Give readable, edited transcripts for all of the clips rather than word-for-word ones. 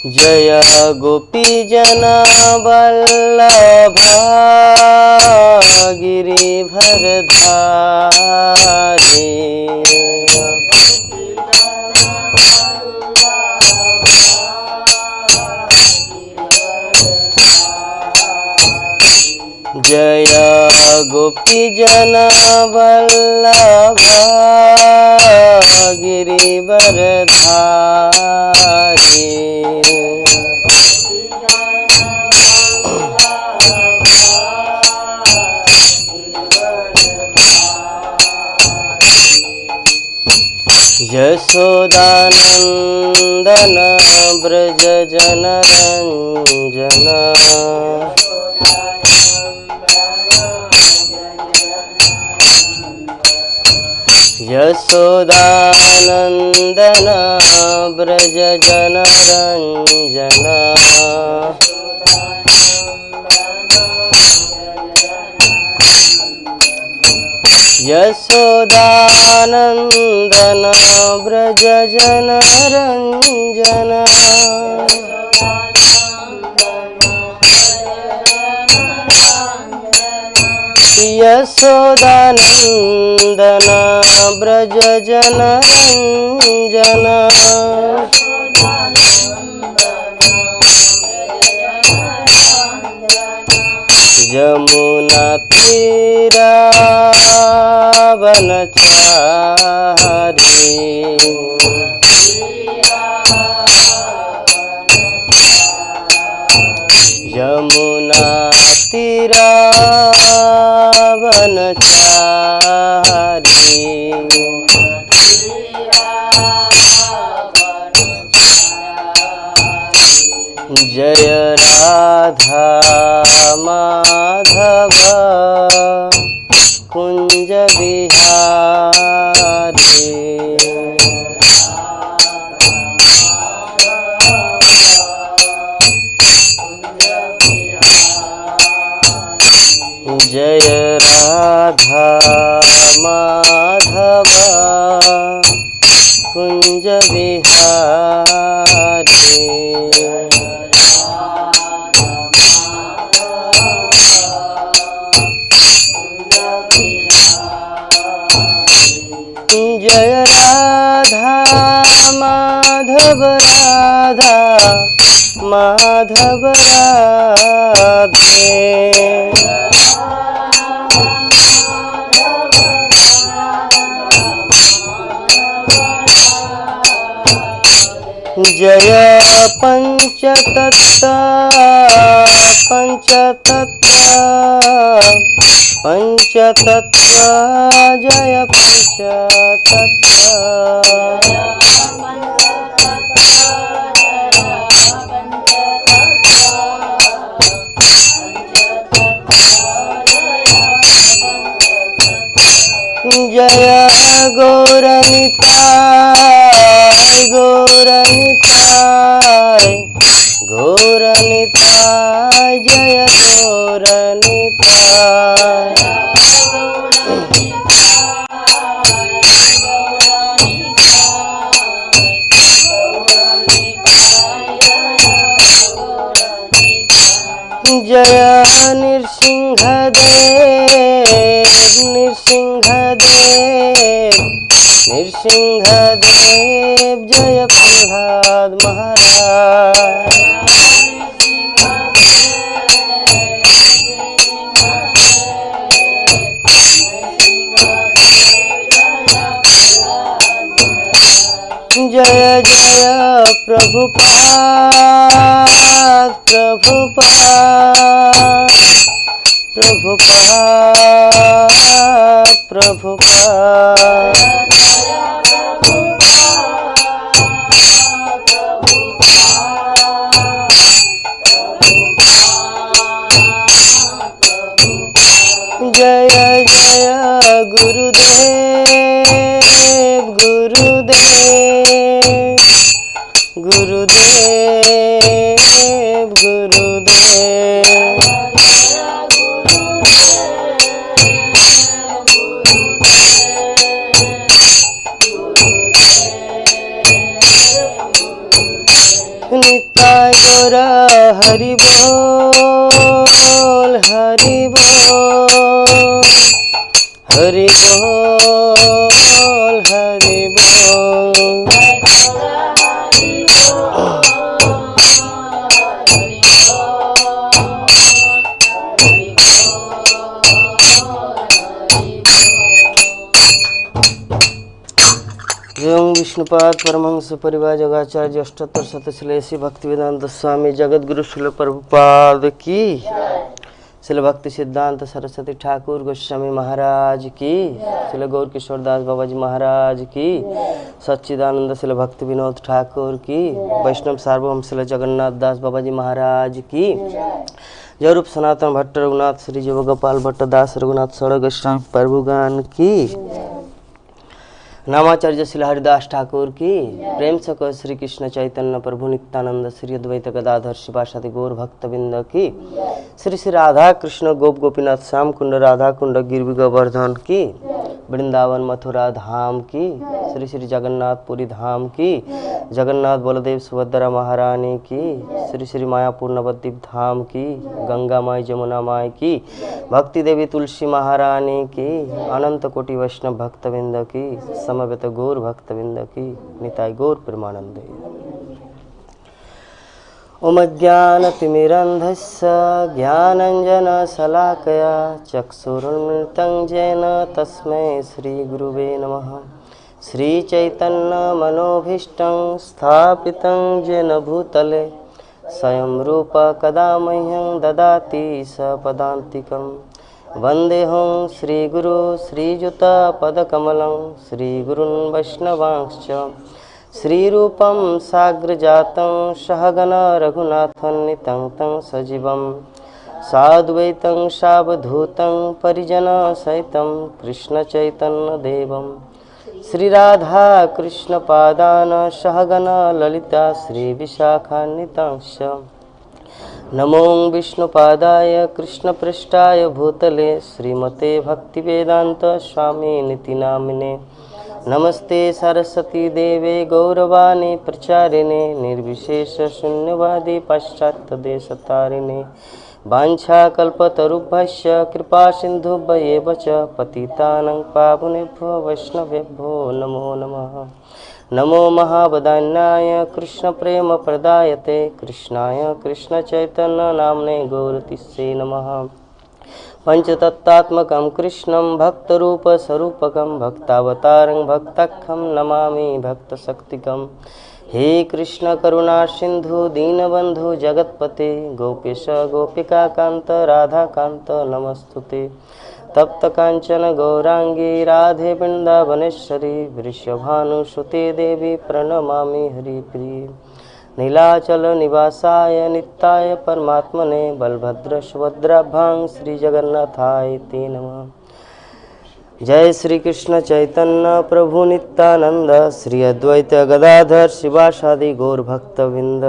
जय गोपीजन वल्लभा गिरिभरधारी। जय गोपीजन वल्लभा गिरिवरधारी। यशोदानंदन ब्रज जनरंजन। यशोदानंदन ब्रज जनरंजन। यशोदानंदन ब्रज जनरंजन। यशोदानंदन ब्रज जनरंजन। यमुना तीरावनचारी। यमुना तीरावनचारी। जय राधा माधव कुंज बिहारी। जय राधा माधव कुंज बिहारी। जय राधा माधव राधा माधव राधे। जय पंचतत्व पंचतत्व पंचतत्व। जय पंचतत्व। जय गौरनिताय गौरनिताय गौरनिताय। जय गौरनिताय। जय नृसिंहदेव नृसिंहदेव नृसिंहदेव। जय प्रहलाद महाराज। जय जय प्रभुपाद प्रभुपाद प्रभुपाद प्रभुपाद। जय जय गुरुदेव गुरुदेव गुरुदेव गुरुदेव। निताय गौर हरि बोल हरि बोल हरि बोल हरि बोल। एवं विष्णुपाद परमहंस परिवार जगाचार्य अष्टोत्तर शतश्रेष्ठी भक्तिवेदांत स्वामी जगतगुरु श्रील प्रभुपाद की, श्रील भक्ति सिद्धांत सरस्वती ठाकुर गोस्वामी महाराज की, श्रील गौर किशोर दास बाबा जी महाराज की, सच्चिदानंद श्रील भक्ति विनोद ठाकुर की, वैष्णव सार्वभौम श्रील जगन्नाथ दास बाबा जी महाराज की, जयरूप सनातन भट्ट रघुनाथ श्री जीव गोपाल भट्ट दास रघुनाथ सड़ गोस्वामी प्रभुगान की, नामाचार्य श्री हरिदास ठाकुर की, प्रेम से कहो श्री कृष्ण चैतन्य प्रभु नित्यानंद श्री अद्वैत गदाधर शिवासादि गौर भक्तबिंद की, श्री श्री राधा कृष्ण गोप गोपीनाथ श्याम कुंड राधा कुंड गिरवी गोवर्धन की, वृंदावन मथुरा धाम की, श्री श्री जगन्नाथपुरी धाम की, जगन्नाथ बलदेव सुभद्रा महारानी की, श्री श्री मायापुर नवद्वीप धाम की, गंगा माई जमुना माई की, भक्ति देवी तुलसी महारानी की, अनंत कोटि वैष्णव भक्तबिंद की, समवेत गौर भक्तबिंद की, निताय गौर प्रेमानंदे। ओम ज्ञानतिमिरन्धस्य ज्ञानञ्जनशलाकया चक्षुरुन्मिलितं येन तस्मै श्रीगुरुवे नमः। श्रीचैतन्यमनोभीष्टं स्थापितं येन भूतले स्वयं रूप कदा मह्यं ददाति सपदान्तिकं। वन्देऽहं श्रीगुरु श्रीयुतपदकमलं श्रीगुरून् वैष्णवांश्च श्रीरूपं साग्रजातं सहगण रघुनाथन्वितं तं सजीवं साद्वैतं सावधूतं परिजनसहितं कृष्णचैतन्यदेवं श्रीराधा कृष्णपादान् सहगण ललिता श्रीविशाखान्वितांश्च। नमो विष्णुपादाय कृष्णपृष्ठाय भूतले श्रीमते भक्तिवेदांत स्वामिनिति नामिने। नमस्ते सरस्वती देवे गौरवाणी प्रचारिणे निर्विशेष शून्यवादी पाश्चात्यदेशतारिणे। वाञ्छाकल्पतरुभ्यश्च कृपा सिन्धुभ्येव च पतितानां पावनेभ्यो वैष्णवेभ्यो नमो नमः। नमो महावदान्याय कृष्णप्रेमप्रदायते कृष्णाय कृष्णचैतन्यनाम्ने गौरतिस्से नमः। पंचतत्त्वात्मकं कृष्णं भक्तरूपस्वरूपकं भक्तावतारं भक्ताख्यं नमामि भक्तशक्तिकं। हे कृष्ण करुणा सिंधु दीनबंधु जगत्पते गोपेश गोपिकाकांत राधाकांत नमस्तुते। तप्त कांचन गौरांगी राधे वृंदावनेश्वरी वृषभानुसुते देवी प्रणमामि हरिप्रिये। नीलाचल निवासाय नित्याय परमात्मने बलभद्र सुभद्राभ्यां श्री जगन्नाथाय ते नमः। जय श्री कृष्ण चैतन्य प्रभु नित्यानंद श्री अद्वैत गदाधर शिवासादि गौर भक्तवृंद।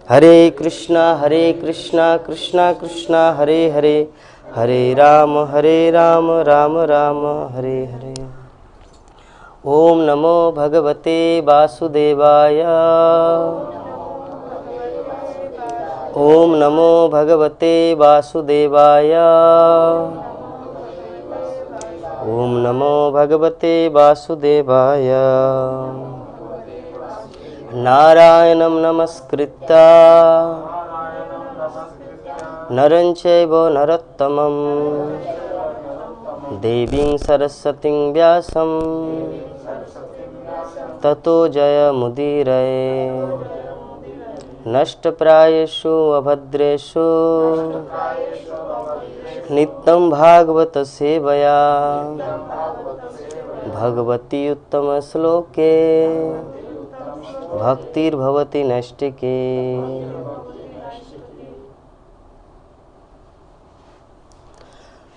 हरे कृष्णा कृष्णा कृष्णा हरे हरे हरे राम राम राम हरे हरे। ओम नमो भगवते वासुदेवाय। ओम नमो भगवते वासुदेवाय। ओम नमो भगवते वासुदेवाय। नारायणं नमस्कृत्य नरं चैव नरोत्तमं देवीं सरस्वतीं व्यासं ततो जयमुदीरये। नष्टप्रायेषु अभद्रेषु नित्यं भागवत सेवया भगवती उत्तम श्लोके भक्तिर्भवति नैष्टिके।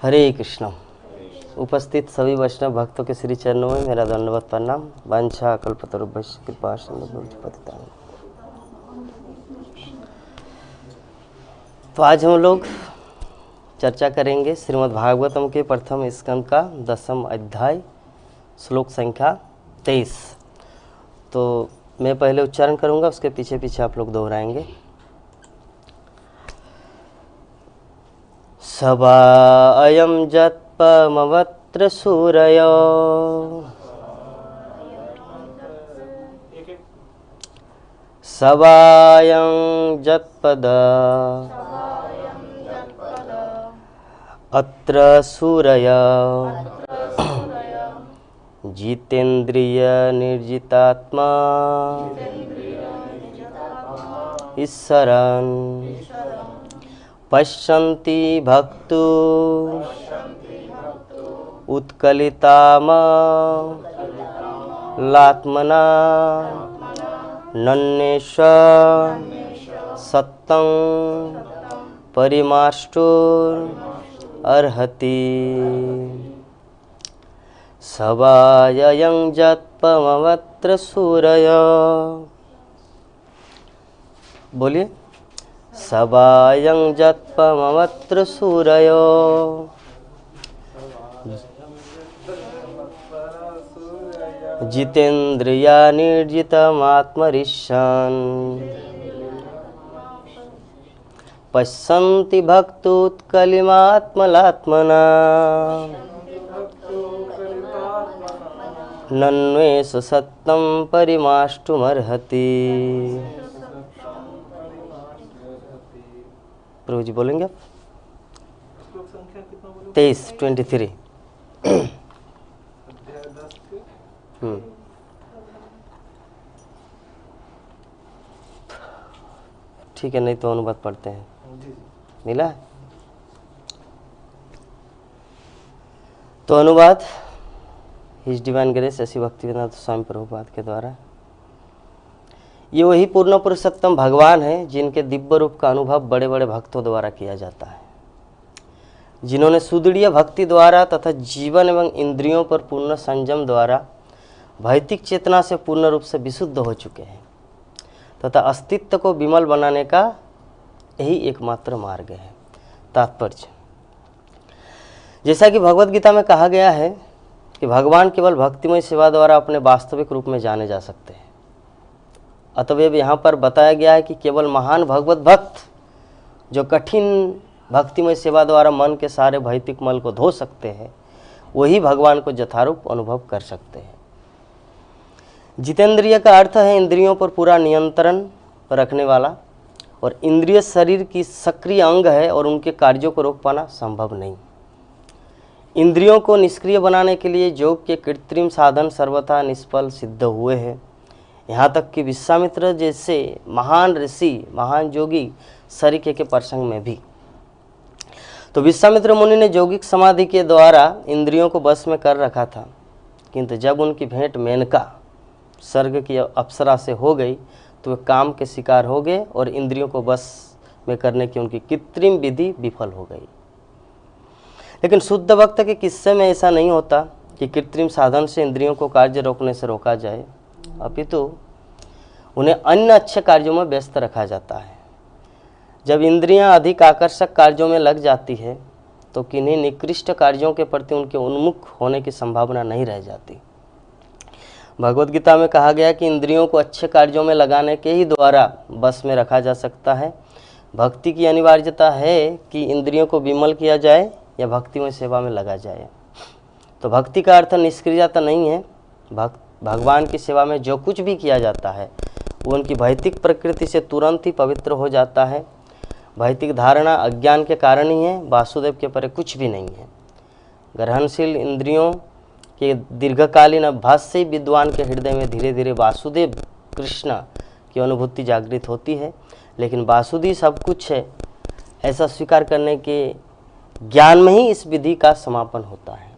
हरे कृष्ण। उपस्थित सभी वैष्णव भक्तों के श्री चरणों में मेरा दंडवत प्रणाम। वांछा कल्पतरुभ्यश्च कृपा सिंधुभ्यो पतितानां। तो आज हम लोग चर्चा करेंगे श्रीमद् भागवतम के प्रथम स्कंद का 10वां अध्याय श्लोक संख्या 23। तो मैं पहले उच्चारण करूंगा, उसके पीछे पीछे आप लोग दोहराएंगे। सवा अयं जत्पमवत्र सूरयो सवायं जत्पद अत्र सूरय जितेन्द्रिय निर्जितात्मा ईश्वरन् पश्यन्ति भक्तो उत्कलितामलात्मना नन्नेष सत्तं परिमाष्टुर्हति सवायं जत्पमवत्र सूरय। बोलिए, सवायं जत्पमवत्र सूरय जितेन्द्रिया निर्जितमात्मरिष्यन् पश्यन्ति भक्तोत्कलिमात्मलात्मना नन्वेष सत्तं परिमाष्टुमर्हति। प्रभु जी बोलेंगे आप? 23 ठीक है, नहीं तो अनुवाद पढ़ते हैं। मिला है तो अनुवाद हिज डिवाइन ग्रेस ऐसी भक्तिवेदांत स्वामी प्रभुपाद के द्वारा। ये वही पूर्ण पुरुषोत्तम भगवान है जिनके दिव्य रूप का अनुभव बड़े बड़े भक्तों द्वारा किया जाता है, जिन्होंने सुदृढ़ भक्ति द्वारा तथा जीवन एवं इंद्रियों पर पूर्ण संयम द्वारा भौतिक चेतना से पूर्ण रूप से विशुद्ध हो चुके हैं तथा अस्तित्व को विमल बनाने का यही एकमात्र मार्ग है। तात्पर्य, जैसा कि भगवत गीता में कहा गया है कि भगवान केवल भक्तिमय सेवा द्वारा अपने वास्तविक रूप में जाने जा सकते हैं, अतएव यहाँ पर बताया गया है कि केवल महान भगवत भक्त जो कठिन भक्तिमय सेवा द्वारा मन के सारे भौतिक मल को धो सकते हैं, वही भगवान को यथारूप अनुभव कर सकते हैं। जितेंद्रिय का अर्थ है इंद्रियों पर पूरा नियंत्रण रखने वाला, और इंद्रिय शरीर की सक्रिय अंग है और उनके कार्यों को रोक पाना संभव नहीं। इंद्रियों को निष्क्रिय बनाने के लिए योग के कृत्रिम साधन सर्वथा निष्फल सिद्ध हुए हैं। यहाँ तक कि विश्वामित्र जैसे महान ऋषि, महान योगी सरीखे के प्रसंग में भी। तो विश्वामित्र मुनि ने यौगिक समाधि के द्वारा इंद्रियों को बस में कर रखा था, किंतु जब उनकी भेंट मेनका स्वर्ग की अप्सरा से हो गई तो वे काम के शिकार हो गए और इंद्रियों को बस में करने की उनकी कृत्रिम विधि विफल हो गई। लेकिन शुद्ध भक्त के किस्से में ऐसा नहीं होता कि कृत्रिम साधन से इंद्रियों को कार्य रोकने से रोका जाए, अपितु उन्हें अन्य अच्छे कार्यों में व्यस्त रखा जाता है। जब इंद्रियां अधिक आकर्षक कार्यों में लग जाती है तो किन्हीं निकृष्ट कार्यों के प्रति उनके उन्मुख होने की संभावना नहीं रह जाती। भगवत गीता में कहा गया कि इंद्रियों को अच्छे कार्यों में लगाने के ही द्वारा बस में रखा जा सकता है। भक्ति की अनिवार्यता है कि इंद्रियों को विमल किया जाए या भक्ति में सेवा में लगा जाए। तो भक्ति का अर्थ निष्क्रियता नहीं है। भगवान की सेवा में जो कुछ भी किया जाता है वो उनकी भौतिक प्रकृति से तुरंत ही पवित्र हो जाता है। भौतिक धारणा अज्ञान के कारण ही है, वासुदेव के परे कुछ भी नहीं है। ग्रहणशील इंद्रियों के दीर्घकालीन अभ्यास से विद्वान के हृदय में धीरे धीरे वासुदेव कृष्ण की अनुभूति जागृत होती है। लेकिन वासुदेव सब कुछ है ऐसा स्वीकार करने के ज्ञान में ही इस विधि का समापन होता है।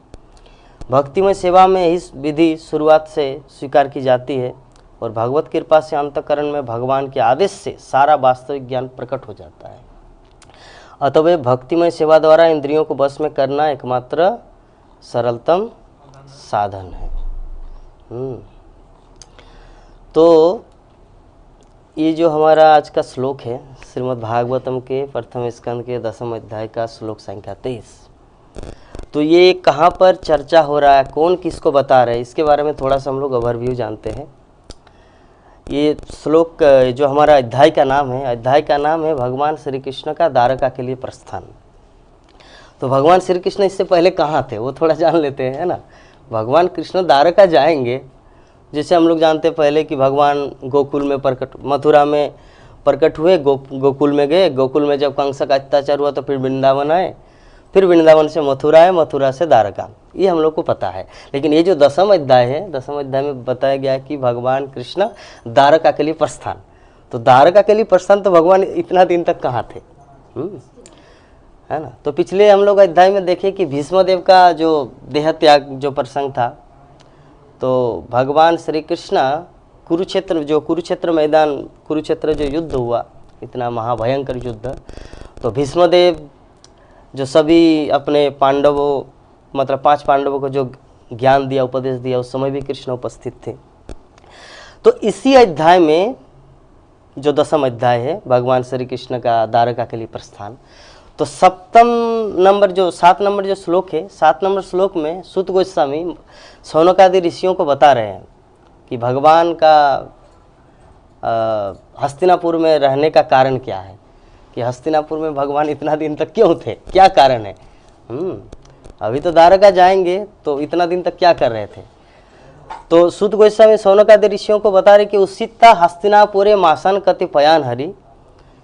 भक्तिमय सेवा में इस विधि शुरुआत से स्वीकार की जाती है और भगवत कृपा से अंतःकरण में भगवान के आदेश से सारा वास्तविक ज्ञान प्रकट हो जाता है। अतः भक्तिमय सेवा द्वारा इंद्रियों को बस में करना एकमात्र सरलतम साधन है। तो ये जो हमारा आज का श्लोक है श्रीमद् भागवतम के प्रथम स्कंद के 10वें अध्याय का श्लोक संख्या 23, तो ये कहाँ पर चर्चा हो रहा है, कौन किसको बता रहे हैं, इसके बारे में थोड़ा सा हम लोग ओवरव्यू जानते हैं। ये श्लोक जो हमारा अध्याय का नाम है भगवान श्री कृष्ण का द्वारका के लिए प्रस्थान। तो भगवान श्री कृष्ण इससे पहले कहाँ थे वो थोड़ा जान लेते हैं, है ना। भगवान कृष्ण द्वारका जाएंगे, जैसे हम लोग जानते हैं पहले कि भगवान गोकुल में मथुरा में प्रकट हुए, गोकुल में गए, गोकुल में जब कंस का अत्याचार हुआ तो फिर वृंदावन आए, फिर वृंदावन से मथुरा आए, मथुरा से द्वारका, ये हम लोग को पता है। लेकिन ये जो दसम अध्याय है, दसम अध्याय में बताया गया कि भगवान कृष्ण द्वारका के लिए प्रस्थान। तो द्वारका के लिए प्रस्थान तो भगवान इतना दिन तक कहाँ थे, है ना। तो पिछले हम लोग अध्याय में देखे कि भीष्मदेव का जो देह त्याग जो प्रसंग था, तो भगवान श्री कृष्ण कुरुक्षेत्र मैदान, कुरुक्षेत्र जो युद्ध हुआ, इतना महाभयंकर युद्ध, तो भीष्मदेव जो सभी अपने पांडवों मतलब 5 पांडवों को जो ज्ञान दिया, उपदेश दिया, उस समय भी कृष्ण उपस्थित थे। तो इसी अध्याय में जो दसम अध्याय है भगवान श्री कृष्ण का द्वारका के लिए प्रस्थान, तो 7 नंबर जो श्लोक है, 7 नंबर श्लोक में सूत गोस्वामी शौनकादि ऋषियों को बता रहे हैं कि भगवान का हस्तिनापुर में रहने का कारण क्या है, कि हस्तिनापुर में भगवान इतना दिन तक क्यों थे, क्या कारण है। अभी तो द्वारका जाएंगे तो इतना दिन तक क्या कर रहे थे। तो सूत गोस्वामी शौनकादि ऋषियों को बता रहे कि उसिता हस्तिनापुरे मासन कतिपयान हरि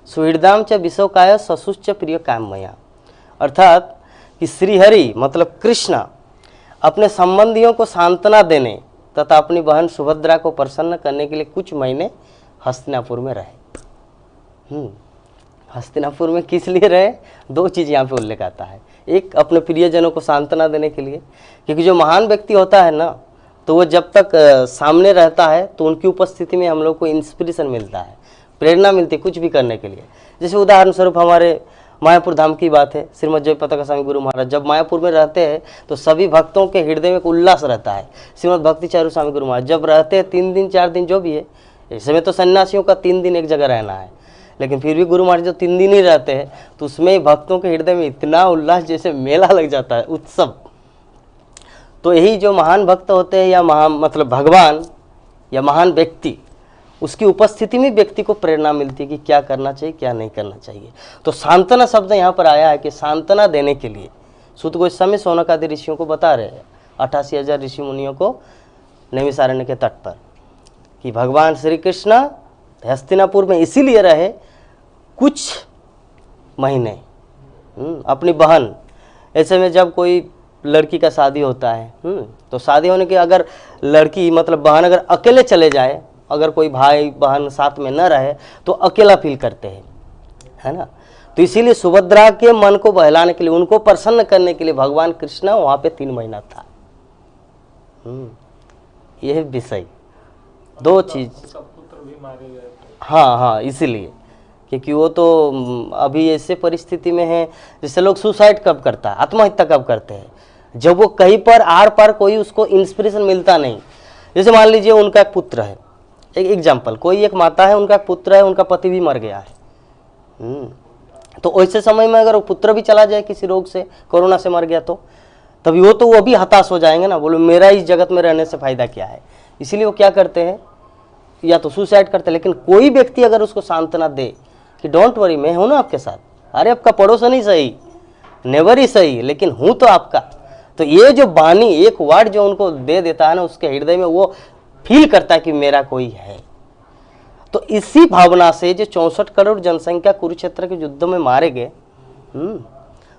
सुहृदाम च विशोकाय ससुश्च प्रिय कामया। अर्थात कि श्रीहरि मतलब कृष्ण अपने संबंधियों को सांत्वना देने तथा अपनी बहन सुभद्रा को प्रसन्न करने के लिए कुछ महीने हस्तिनापुर में रहे। हस्तिनापुर में किस लिए रहे, 2 चीज़ यहाँ पे उल्लेख आता है। एक, अपने प्रियजनों को सांत्वना देने के लिए, क्योंकि जो महान व्यक्ति होता है ना, तो वो जब तक सामने रहता है तो उनकी उपस्थिति में हम लोग को इंस्पिरेशन मिलता है, प्रेरणा मिलती है कुछ भी करने के लिए। जैसे उदाहरण स्वरूप हमारे मायापुर धाम की बात है, श्रीमद जयपताका गोस्वामी गुरु महाराज जब मायापुर में रहते हैं तो सभी भक्तों के हृदय में एक उल्लास रहता है। श्रीमद भक्ति चारू स्वामी गुरु महाराज जब रहते हैं 3 दिन 4 दिन जो भी है, ऐसे में तो सन्यासियों का 3 दिन एक जगह रहना है, लेकिन फिर भी गुरु महाराज जो 3 दिन ही रहते हैं तो उसमें भक्तों के हृदय में इतना उल्लास, जैसे मेला लग जाता है, उत्सव। तो यही जो महान भक्त होते हैं या मतलब भगवान या महान व्यक्ति, उसकी उपस्थिति में व्यक्ति को प्रेरणा मिलती है कि क्या करना चाहिए क्या नहीं करना चाहिए। तो सांत्वना शब्द यहाँ पर आया है कि सांत्वना देने के लिए सूत गोस्वामी शौनकादि ऋषियों को बता रहे हैं, 88,000 ऋषि मुनियों को नैमिषारण्य के तट पर, कि भगवान श्री कृष्ण हस्तिनापुर में इसीलिए रहे कुछ महीने अपनी बहन। ऐसे में जब कोई लड़की का शादी होता है तो शादी होने के अगर लड़की मतलब बहन अगर अकेले चले जाए, अगर कोई भाई बहन साथ में न रहे तो अकेला फील करते हैं, है ना। तो इसीलिए सुभद्रा के मन को बहलाने के लिए, उनको प्रसन्न करने के लिए भगवान कृष्ण वहाँ पे 3 महीना था। यह विषय 2 चीज, हाँ, इसीलिए क्योंकि वो तो अभी ऐसे परिस्थिति में है जैसे लोग सुसाइड कब करता है, आत्महत्या कब करते हैं, जब वो कहीं पर आर पार कोई उसको इंस्पिरेशन मिलता नहीं। जैसे मान लीजिए उनका एक पुत्र है, एक एग्जाम्पल, कोई एक माता है, उनका पुत्र है, उनका पति भी मर गया है। तो ऐसे समय में अगर वो पुत्र भी चला जाए किसी रोग से, कोरोना से मर गया, तो तभी वो भी हताश हो जाएंगे ना, बोलो मेरा इस जगत में रहने से फायदा क्या है। इसीलिए वो क्या करते हैं, या तो सुसाइड करते हैं। लेकिन कोई व्यक्ति अगर उसको सांत्वना दे कि डोंट वरी, मैं हूं ना आपके साथ, अरे आपका पड़ोसन ही सही, नेबर ही सही, लेकिन हूं तो आपका। तो ये जो वाणी, एक वर्ड जो उनको दे देता है ना, उसके हृदय में वो फील करता है कि मेरा कोई है। तो इसी भावना से जो 64 करोड़ जनसंख्या कुरुक्षेत्र के युद्ध में मारे गए,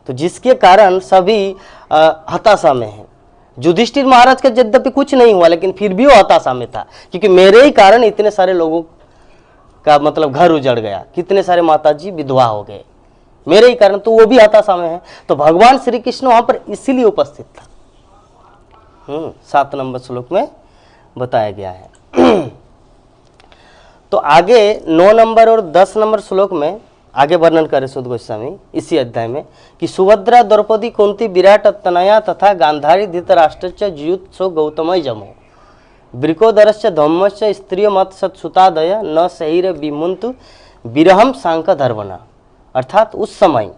तो जिसके कारण सभी हताशा में है। युधिष्ठिर महाराज का यद्यपि कुछ नहीं हुआ, लेकिन फिर भी वो हताशा में था, क्योंकि मेरे ही कारण इतने सारे लोगों का मतलब घर उजड़ गया, कितने सारे माताजी विधवा हो गए मेरे ही कारण, तो वो भी हताशा में है। तो भगवान श्री कृष्ण वहां पर इसीलिए उपस्थित था। 7 नंबर श्लोक में बताया गया है। तो आगे 9 नंबर और 10 नंबर श्लोक में आगे वर्णन करे सूत गोस्वामी इसी अध्याय में कि सुभद्रा द्रौपदी कुंती विराट तनया तथा गांधारी धृतराष्ट्रश्च जुयुत्सो गौतमय जमो वृकोदरश्च धम्मश्च स्त्रिय मत सत्सुतादय न सहीर विमुंतु विरहम सांक धर्वना। अर्थात उस समय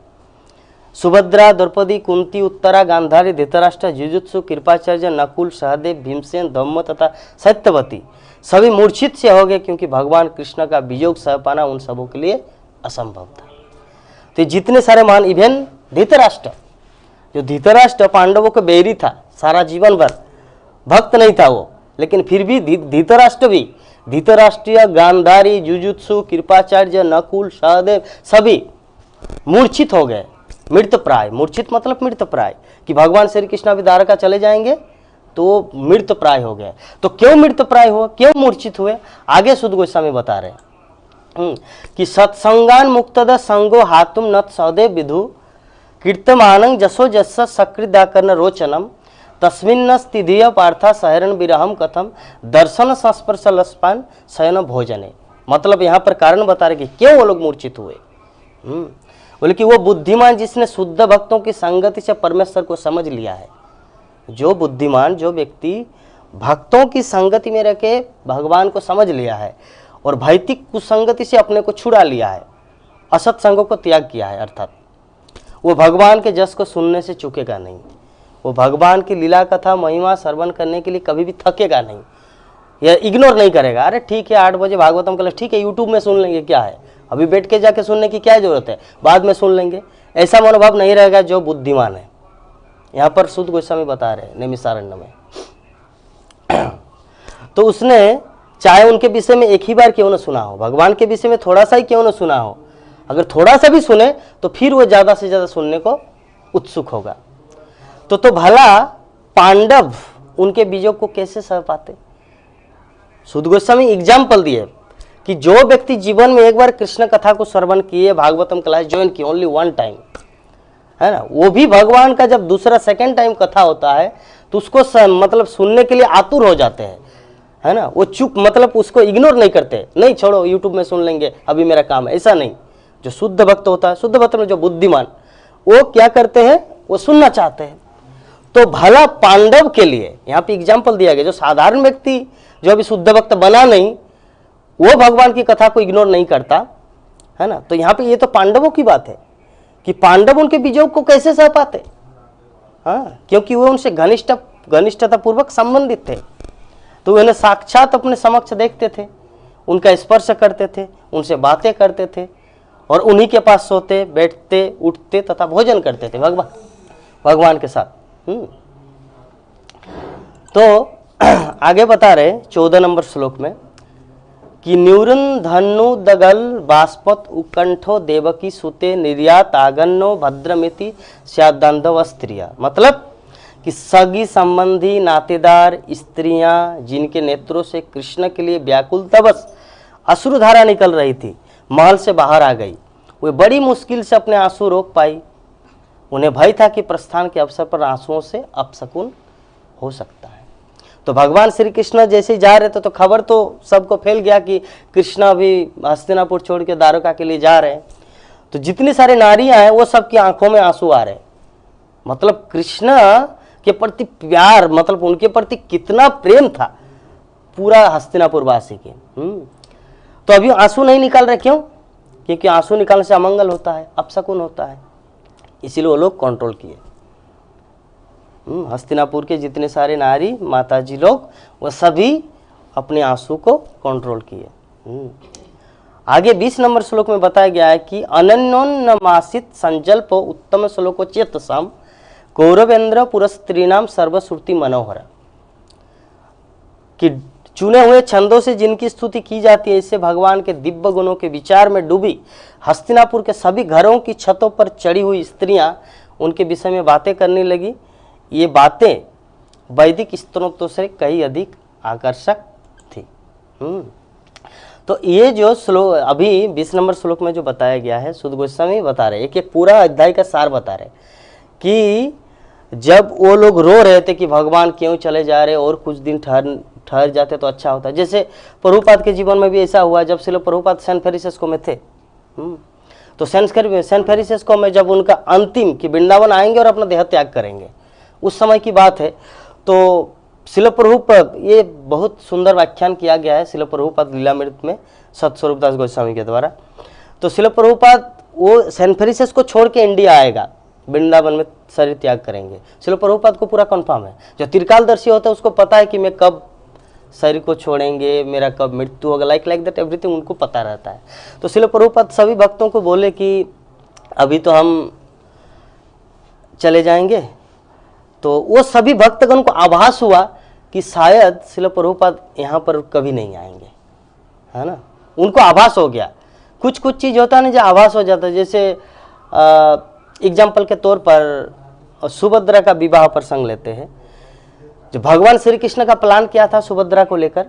सुभद्रा, द्रौपदी, कुंती, उत्तरा, गांधारी, धृतराष्ट्र, जुजुत्सु, कृपाचार्य, नकुल, सहदेव, भीमसेन, धम्म तथा सत्यवती सभी मूर्छित से हो गए, क्योंकि भगवान कृष्ण का वियोग सह पाना उन सबों के लिए असंभव था। तो जितने सारे महान, इवन धृतराष्ट्र, जो धृतराष्ट्र पांडवों का बैरी था सारा जीवन भर, भक्त नहीं था वो, लेकिन फिर भी धृतराष्ट्र भी, धृतराष्ट्रीय, गांधारी, जुजुत्सु, कृपाचार्य, नकुल, सहदेव सभी मूर्छित हो गए, मृत प्राय। मूर्छित मतलब मृत प्राय, कि भगवान श्री कृष्ण अभी द्वारका चले जाएंगे तो मृत प्राय हो गए। तो क्यों मृत प्राय हुआ, क्यों मूर्छित हुए, आगे सुध गोस्वामी बता रहे कि सत्संगान मुक्तद संगो हातुम नत सौदेव विधु कीर्तमानं जसो जस्स सकृदाकर्ण रोचनम तस्मिन्न स्थिधिय पार्था सहरन विरहम कथम दर्शन संस्पर्श लस्पान शयन भोजने। मतलब यहाँ पर कारण बता रहे कि क्यों वो लोग मूर्छित हुए। बोले कि वो बुद्धिमान जिसने शुद्ध भक्तों की संगति से परमेश्वर को समझ लिया है। जो बुद्धिमान, जो व्यक्ति भक्तों की संगति में रह के भगवान को समझ लिया है और भौतिक कुसंगति से अपने को छुड़ा लिया है, असत संगों को त्याग किया है, अर्थात वो भगवान के जस को सुनने से चूकेगा नहीं। वो भगवान की लीला कथा महिमा श्रवण करने के लिए कभी भी थकेगा नहीं, या इग्नोर नहीं करेगा। अरे ठीक है 8 बजे भागवतम क्लास, ठीक है यूट्यूब में सुन लेंगे, क्या है, अभी बैठ के जाके सुनने की क्या जरूरत है, बाद में सुन लेंगे, ऐसा मनोभाव नहीं रहेगा जो बुद्धिमान है। यहाँ पर सुध गोस्वामी बता रहे हैं नैमिषारण्य में। तो उसने चाहे उनके विषय में एक ही बार क्यों न सुना हो, भगवान के विषय में थोड़ा सा ही क्यों न सुना हो, अगर थोड़ा सा भी सुने तो फिर वो ज्यादा से ज्यादा सुनने को उत्सुक होगा। तो भला पांडव उनके बीजों को कैसे सह पाते। सुध गोस्वामी एग्जाम्पल दिए कि जो व्यक्ति जीवन में एक बार कृष्ण कथा को श्रवण किए, भागवतम क्लास ज्वाइन की ओनली 1 टाइम, है ना, वो भी भगवान का जब दूसरा सेकंड टाइम कथा होता है तो उसको मतलब सुनने के लिए आतुर हो जाते हैं, है ना। वो चुप मतलब उसको इग्नोर नहीं करते, नहीं छोड़ो यूट्यूब में सुन लेंगे, अभी मेरा काम है, ऐसा नहीं। जो शुद्ध भक्त होता है, शुद्ध भक्त में जो बुद्धिमान, वो क्या करते हैं, वो सुनना चाहते हैं। तो भला पांडव के लिए यहाँ पे एग्जाम्पल दिया गया, जो साधारण व्यक्ति जो अभी शुद्ध भक्त बना नहीं, वो भगवान की कथा को इग्नोर नहीं करता, है ना। तो यहाँ पे ये तो पांडवों की बात है कि पांडव उनके बीजों को कैसे सह पाते, हाँ, क्योंकि वो उनसे घनिष्ठता पूर्वक संबंधित थे। तो उन्हें साक्षात अपने समक्ष देखते थे, उनका स्पर्श करते थे, उनसे बातें करते थे और उन्हीं के पास सोते, बैठते, उठते तथा भोजन करते थे भगवान के साथ। तो आगे बता रहे 14 नंबर श्लोक में कि न्यूरन धनु दगल बाष्पत उकंठो देवकी सुते निर्यात आगन्नो भद्रमिति स्यादंधव स्त्रिया। मतलब कि सगी संबंधी, नातेदार, स्त्रियां जिनके नेत्रों से कृष्ण के लिए व्याकुलतावश अश्रुधारा निकल रही थी, महल से बाहर आ गई। वे बड़ी मुश्किल से अपने आंसू रोक पाई। उन्हें भय था कि प्रस्थान के अवसर पर आंसुओं से अपशकुन हो सकता है। तो भगवान श्री कृष्ण जैसे जा रहे थे तो खबर तो सबको फैल गया कि कृष्ण अभी हस्तिनापुर छोड़ के द्वारका के लिए जा रहे हैं। तो जितनी सारी नारियां हैं वो सबकी आंखों में आंसू आ रहे हैं। मतलब कृष्ण के प्रति प्यार, मतलब उनके प्रति कितना प्रेम था पूरा हस्तिनापुर वासी के। तो अभी आंसू नहीं निकाल रहे, क्यों? क्योंकि आंसू निकालने से अमंगल होता है, अपशकुन होता है, इसीलिए वो लोग कंट्रोल किए। हस्तिनापुर के जितने सारे नारी माताजी लोग वो सभी अपने आंसू को कंट्रोल किए। आगे 20 नंबर श्लोक में बताया गया है कि अनन्योन्नमासित संजल्प उत्तम श्लोको चेतसाम कौरवेंद्र पुरस्त्रीनाम सर्वश्रुति मनोहर। कि चुने हुए छंदों से जिनकी स्तुति की जाती है, इससे भगवान के दिव्य गुणों के विचार में डूबी हस्तिनापुर के सभी घरों की छतों पर चढ़ी हुई स्त्रियां उनके विषय में बातें करने लगी। ये बातें वैदिक स्त्रोतों से कहीं अधिक आकर्षक थी। तो ये जो श्लोक अभी 20 नंबर श्लोक में जो बताया गया है, सुध गोस्वामी बता रहे एक पूरा अध्याय का सार बता रहे कि जब वो लोग रो रहे थे कि भगवान क्यों चले जा रहे और कुछ दिन ठहर जाते तो अच्छा होता। जैसे प्रभुपाद के जीवन में भी ऐसा हुआ, जब श्रील प्रभुपाद सेंट फ्रांसिस्को में थे, तो सेंट फ्रांसिस्को में जब उनका अंतिम कि वृंदावन आएंगे और अपना देह त्याग करेंगे, उस समय की बात है। तो श्रील प्रभुपाद, ये बहुत सुंदर व्याख्यान किया गया है श्रील प्रभुपाद लीलामृत में सतस्वरूप दास गोस्वामी के द्वारा। तो श्रील प्रभुपाद वो सैन फ्रांसिस्को छोड़ के इंडिया आएगा वृंदावन में शरीर त्याग करेंगे। श्रील प्रभुपाद को पूरा कंफर्म है। जो त्रिकालदर्शी होता है उसको पता है कि मैं कब शरीर को छोड़ेंगे, मेरा कब मृत्यु होगा, लाइक दैट एवरीथिंग उनको पता रहता है। तो श्रील प्रभुपाद सभी भक्तों को बोले कि अभी तो हम चले जाएंगे। तो वो सभी भक्तगण को आभास हुआ कि शायद श्रील प्रभुपाद यहाँ पर कभी नहीं आएंगे, है ना। उनको आभास हो गया। कुछ कुछ चीज़ होता है ना जो आभास हो जाता है। जैसे एग्जाम्पल के तौर पर सुभद्रा का विवाह प्रसंग लेते हैं। जो भगवान श्री कृष्ण का प्लान किया था सुभद्रा को लेकर,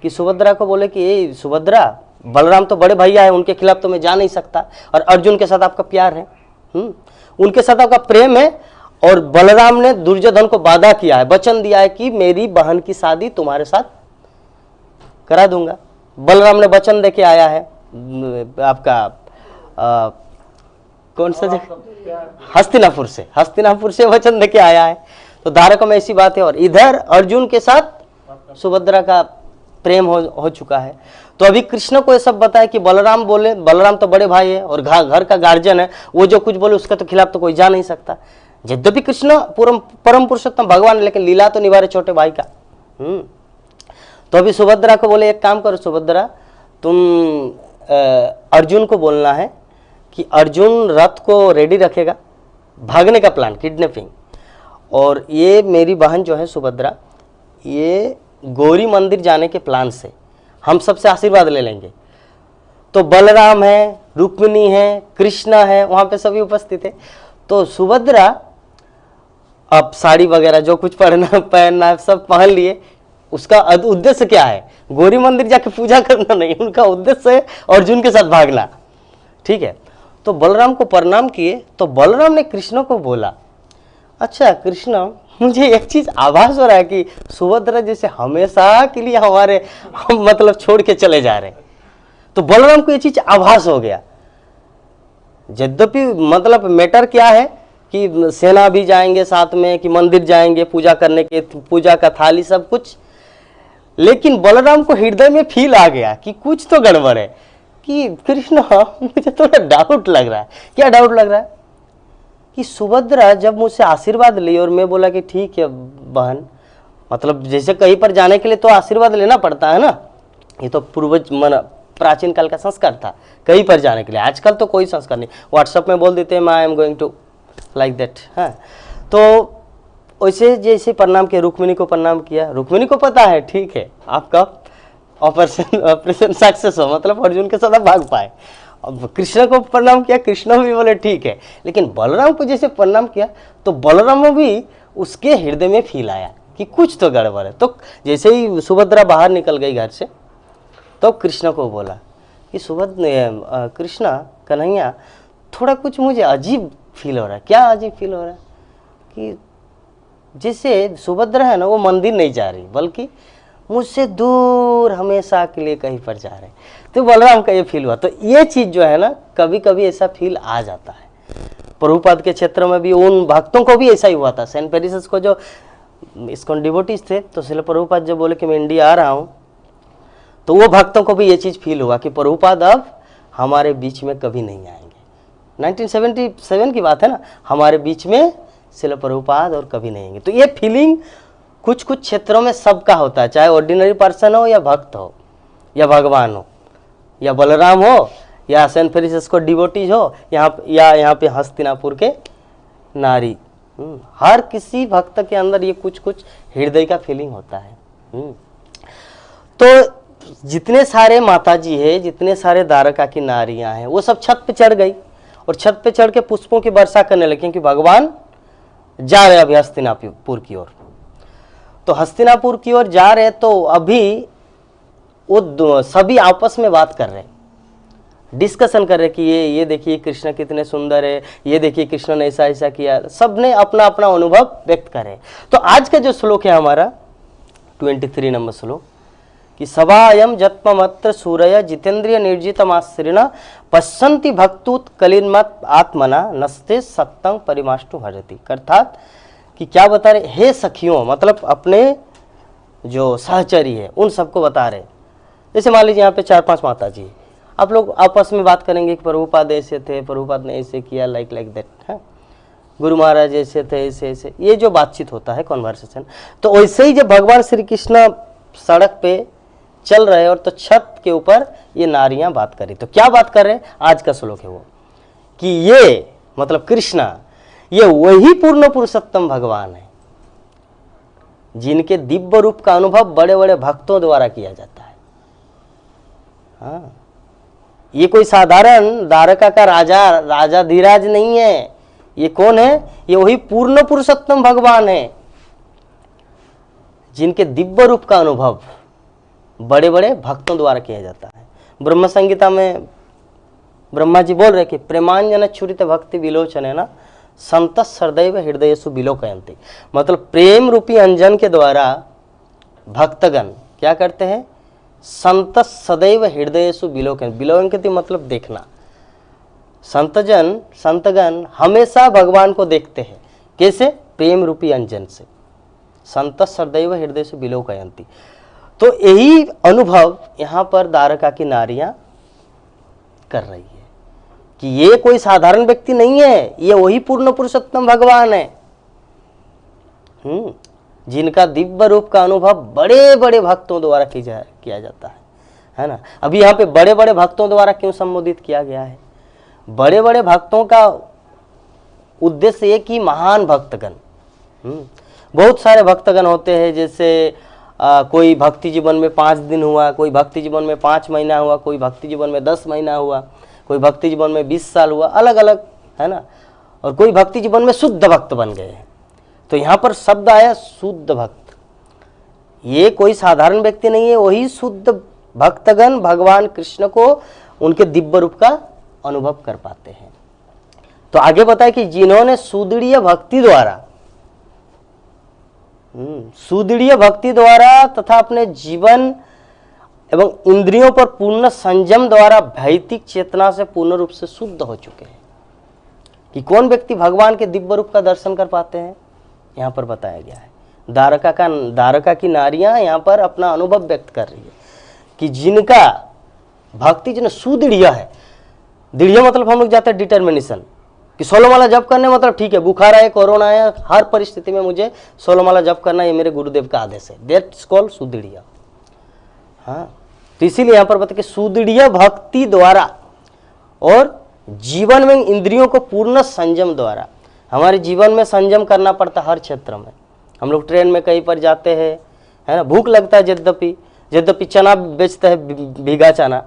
कि सुभद्रा को बोले कि ये सुभद्रा, बलराम तो बड़े भैया है, उनके खिलाफ तो मैं जा नहीं सकता, और अर्जुन के साथ आपका प्यार है, उनके साथ आपका प्रेम है, और बलराम ने दुर्योधन को वादा किया है, वचन दिया है कि मेरी बहन की शादी तुम्हारे साथ करा दूंगा। बलराम ने वचन देके आया है आपका कौन सा जगह, हस्तिनापुर से वचन देके आया है। तो धारक में ऐसी बात है। और इधर अर्जुन के साथ सुभद्रा का प्रेम हो चुका है। तो अभी कृष्ण को ये सब बताया कि बलराम बोले, बलराम तो बड़े भाई है और घर का गार्जियन है, वो जो कुछ बोले उसका तो खिलाफ तो कोई जा नहीं सकता। यद्यपि कृष्ण परम पुरुषोत्तम भगवान है, लेकिन लीला तो निभा रहे छोटे भाई का। तो अभी सुभद्रा को बोले एक काम करो सुभद्रा, तुम अर्जुन को बोलना है कि अर्जुन रथ को रेडी रखेगा, भागने का प्लान, किडनैपिंग, और ये मेरी बहन जो है सुभद्रा, ये गौरी मंदिर जाने के प्लान से हम सबसे आशीर्वाद ले लेंगे। तो बलराम है, रुक्मिणी है, कृष्णा है, वहाँ पे सभी उपस्थित है। तो सुभद्रा अब साड़ी वगैरह जो कुछ पहनना सब पहन लिए। उसका उद्देश्य क्या है? गौरी मंदिर जाके पूजा करना नहीं, उनका उद्देश्य है अर्जुन के साथ भागना। ठीक है। तो बलराम को प्रणाम किए। तो बलराम ने कृष्ण को बोला, अच्छा कृष्ण, मुझे एक चीज आभास हो रहा है कि सुभद्रा जैसे हमेशा के लिए हमारे मतलब छोड़ के चले जा रहे। तो बलराम को ये चीज आभास हो गया। यद्यपि मतलब मैटर क्या है कि सेना भी जाएंगे साथ में, कि मंदिर जाएंगे पूजा करने के, पूजा का थाली सब कुछ, लेकिन बलराम को हृदय में फील आ गया कि कुछ तो गड़बड़ है। कि कृष्ण, मुझे थोड़ा डाउट लग रहा है। क्या डाउट लग रहा है? कि सुभद्रा जब मुझसे आशीर्वाद ली और मैं बोला कि ठीक है बहन, मतलब जैसे कहीं पर जाने के लिए तो आशीर्वाद लेना पड़ता है ना, ये तो पूर्वज प्राचीन काल का संस्कार था कहीं पर जाने के लिए। आजकल तो कोई संस्कार नहीं, व्हाट्सएप में बोल देते हैं I am going to, like that. हाँ, तो वैसे जैसे प्रणाम किया, रुक्मिणी को प्रणाम किया। रुक्मिणी को पता है ठीक है आपका ऑपरेशन सक्सेस हो, मतलब अर्जुन के साथ भाग पाए। अब कृष्ण को प्रणाम किया, कृष्ण भी बोले ठीक है। लेकिन बलराम को जैसे प्रणाम किया तो बलराम में भी उसके हृदय में फील आया कि कुछ तो गड़बड़ है। तो जैसे ही सुभद्रा बाहर निकल गई घर से, तो कृष्ण को बोला कि कृष्णा, कन्हैया, थोड़ा कुछ मुझे अजीब फील हो रहा है। क्या अजीब फील हो रहा है? कि जैसे सुभद्रा है ना, वो मंदिर नहीं जा रही, बल्कि मुझसे दूर हमेशा के लिए कहीं पर जा रहे। तो बलराम का ये फील हुआ। तो ये चीज़ जो है ना, कभी कभी ऐसा फील आ जाता है। प्रभुपाद के क्षेत्र में भी उन भक्तों को भी ऐसा ही हुआ था। सेंट पेरिस को जो इस्कॉन डिवोटीज थे, तो श्रील प्रभुपाद जब बोले कि मैं इंडिया आ रहा हूँ, तो वो भक्तों को भी ये चीज़ फील हुआ कि प्रभुपाद अब हमारे बीच में कभी नहीं आएंगे। 1977 की बात है ना, हमारे बीच में श्रील प्रभुपाद और कभी नहीं आएंगे। तो ये फीलिंग कुछ कुछ क्षेत्रों में सबका होता है, चाहे ऑर्डिनरी पर्सन हो या भक्त हो या भगवान हो या बलराम हो या सेंट फ्रांसिस को डिवोटीज हो, यहाँ पे हस्तिनापुर के नारी, हर किसी भक्त के अंदर ये कुछ कुछ हृदय का फीलिंग होता है। तो जितने सारे माताजी है, जितने सारे द्वारका की नारियां हैं, वो सब छत पे चढ़ गई और छत पे चढ़ के पुष्पों की वर्षा करने लगी, क्योंकि भगवान जा रहे अभी हस्तिनापुर की ओर। तो हस्तिनापुर की ओर जा रहे, तो अभी वो सभी आपस में बात कर रहे, डिस्कशन कर रहे कि ये देखिए कृष्ण कितने सुंदर है, ये देखिए कृष्ण ने ऐसा ऐसा किया। सब ने अपना अपना अनुभव व्यक्त करे। तो आज का जो श्लोक है हमारा 23 नंबर श्लोक, कि सभायम जत्मत्र सूरय जितेंद्रिय निर्जितमाश्रिण पश्यन्ति भक्तुत कलिन्मत आत्मना नस्ते सत्तं परिमाष्टु भजति। अर्थात कि क्या बता रहे, हे सखियों, मतलब अपने जो सहचरी है उन सबको बता रहे। जैसे मान लीजिए यहाँ पे 4-5 माता जी, आप लोग आपस में बात करेंगे कि प्रभुपाद ऐसे थे, प्रभुपाद ने ऐसे किया, लाइक दैट है। गुरु महाराज ऐसे थे, ऐसे ऐसे, ये जो बातचीत होता है कॉन्वर्सेशन। तो वैसे ही जब भगवान श्री कृष्ण सड़क पे चल रहे और तो छत के ऊपर ये नारियां बात करी, तो क्या बात कर रहे हैं, आज का श्लोक है वो, कि ये मतलब कृष्णा, ये वही पूर्ण पुरुषोत्तम भगवान है जिनके दिव्य रूप का अनुभव बड़े बड़े भक्तों द्वारा किया जाता है। हाँ, ये कोई साधारण द्वारका का राजा धीराज नहीं है। ये कौन है, ये वही पूर्ण पुरुषोत्तम भगवान है जिनके दिव्य रूप का अनुभव बड़े बड़े भक्तों द्वारा किया जाता है। ब्रह्म संहिता में ब्रह्मा जी बोल रहे कि प्रेमांजन छुरित भक्ति विलोचन है ना, संत सदैव हृदयसु विलोकयन्ति, मतलब प्रेम रूपी अंजन के द्वारा भक्तगण क्या करते हैं, संत सदैव हृदयसु विलोकयन्ति, विलोकयन्ति मतलब देखना। संतगण हमेशा भगवान को देखते हैं, कैसे, प्रेम रूपी अंजन से, संत सदैव हृदयसु विलोकयन्ति। तो यही अनुभव यहाँ पर द्वारका की नारियां कर रही है कि ये कोई साधारण व्यक्ति नहीं है, ये वही पूर्ण पुरुषोत्तम भगवान है जिनका दिव्य रूप का अनुभव बड़े बड़े भक्तों द्वारा किया जाता है ना। अभी यहाँ पे बड़े बड़े भक्तों द्वारा क्यों संबोधित किया गया है, बड़े बड़े भक्तों का उद्देश्य ये कि महान भक्तगण, बहुत सारे भक्तगण होते हैं, जैसे कोई भक्ति जीवन में 5 दिन हुआ, कोई भक्ति जीवन में 5 महीना हुआ, कोई भक्ति जीवन में 10 महीना हुआ, कोई भक्ति जीवन में 20 साल हुआ, अलग अलग है ना, और कोई भक्ति जीवन में शुद्ध भक्त बन गए हैं। तो यहाँ पर शब्द आया शुद्ध भक्त, ये कोई साधारण व्यक्ति नहीं है, वही शुद्ध भक्तगण भगवान कृष्ण को उनके दिव्य रूप का अनुभव कर पाते हैं। तो आगे बताए कि जिन्होंने सुदृढ़ भक्ति द्वारा तथा अपने जीवन एवं इंद्रियों पर पूर्ण संयम द्वारा भौतिक चेतना से पूर्ण रूप से शुद्ध हो चुके हैं। कि कौन व्यक्ति भगवान के दिव्य रूप का दर्शन कर पाते हैं, यहाँ पर बताया गया है। द्वारका की नारियां यहाँ पर अपना अनुभव व्यक्त कर रही है कि जिनका भक्ति जिन्हें सुदृढ़ है, दृढ़ मतलब हम लोग जाते हैं डिटर्मिनेशन, कि 16 माला जप करने मतलब ठीक है, बुखार आए, कोरोना आया, हर परिस्थिति में मुझे 16 माला जप करना, ये मेरे गुरुदेव का आदेश है, दैट्स कॉल्ड सुदृढ़। हाँ, तो इसीलिए यहाँ पर बताया कि सुदृढ़ भक्ति द्वारा और जीवन में इंद्रियों को पूर्ण संयम द्वारा, हमारे जीवन में संयम करना पड़ता है हर क्षेत्र में। हम लोग ट्रेन में कहीं पर जाते हैं, है ना, भूख लगता है, यद्यपि चना बेचते हैं, भीगा चना,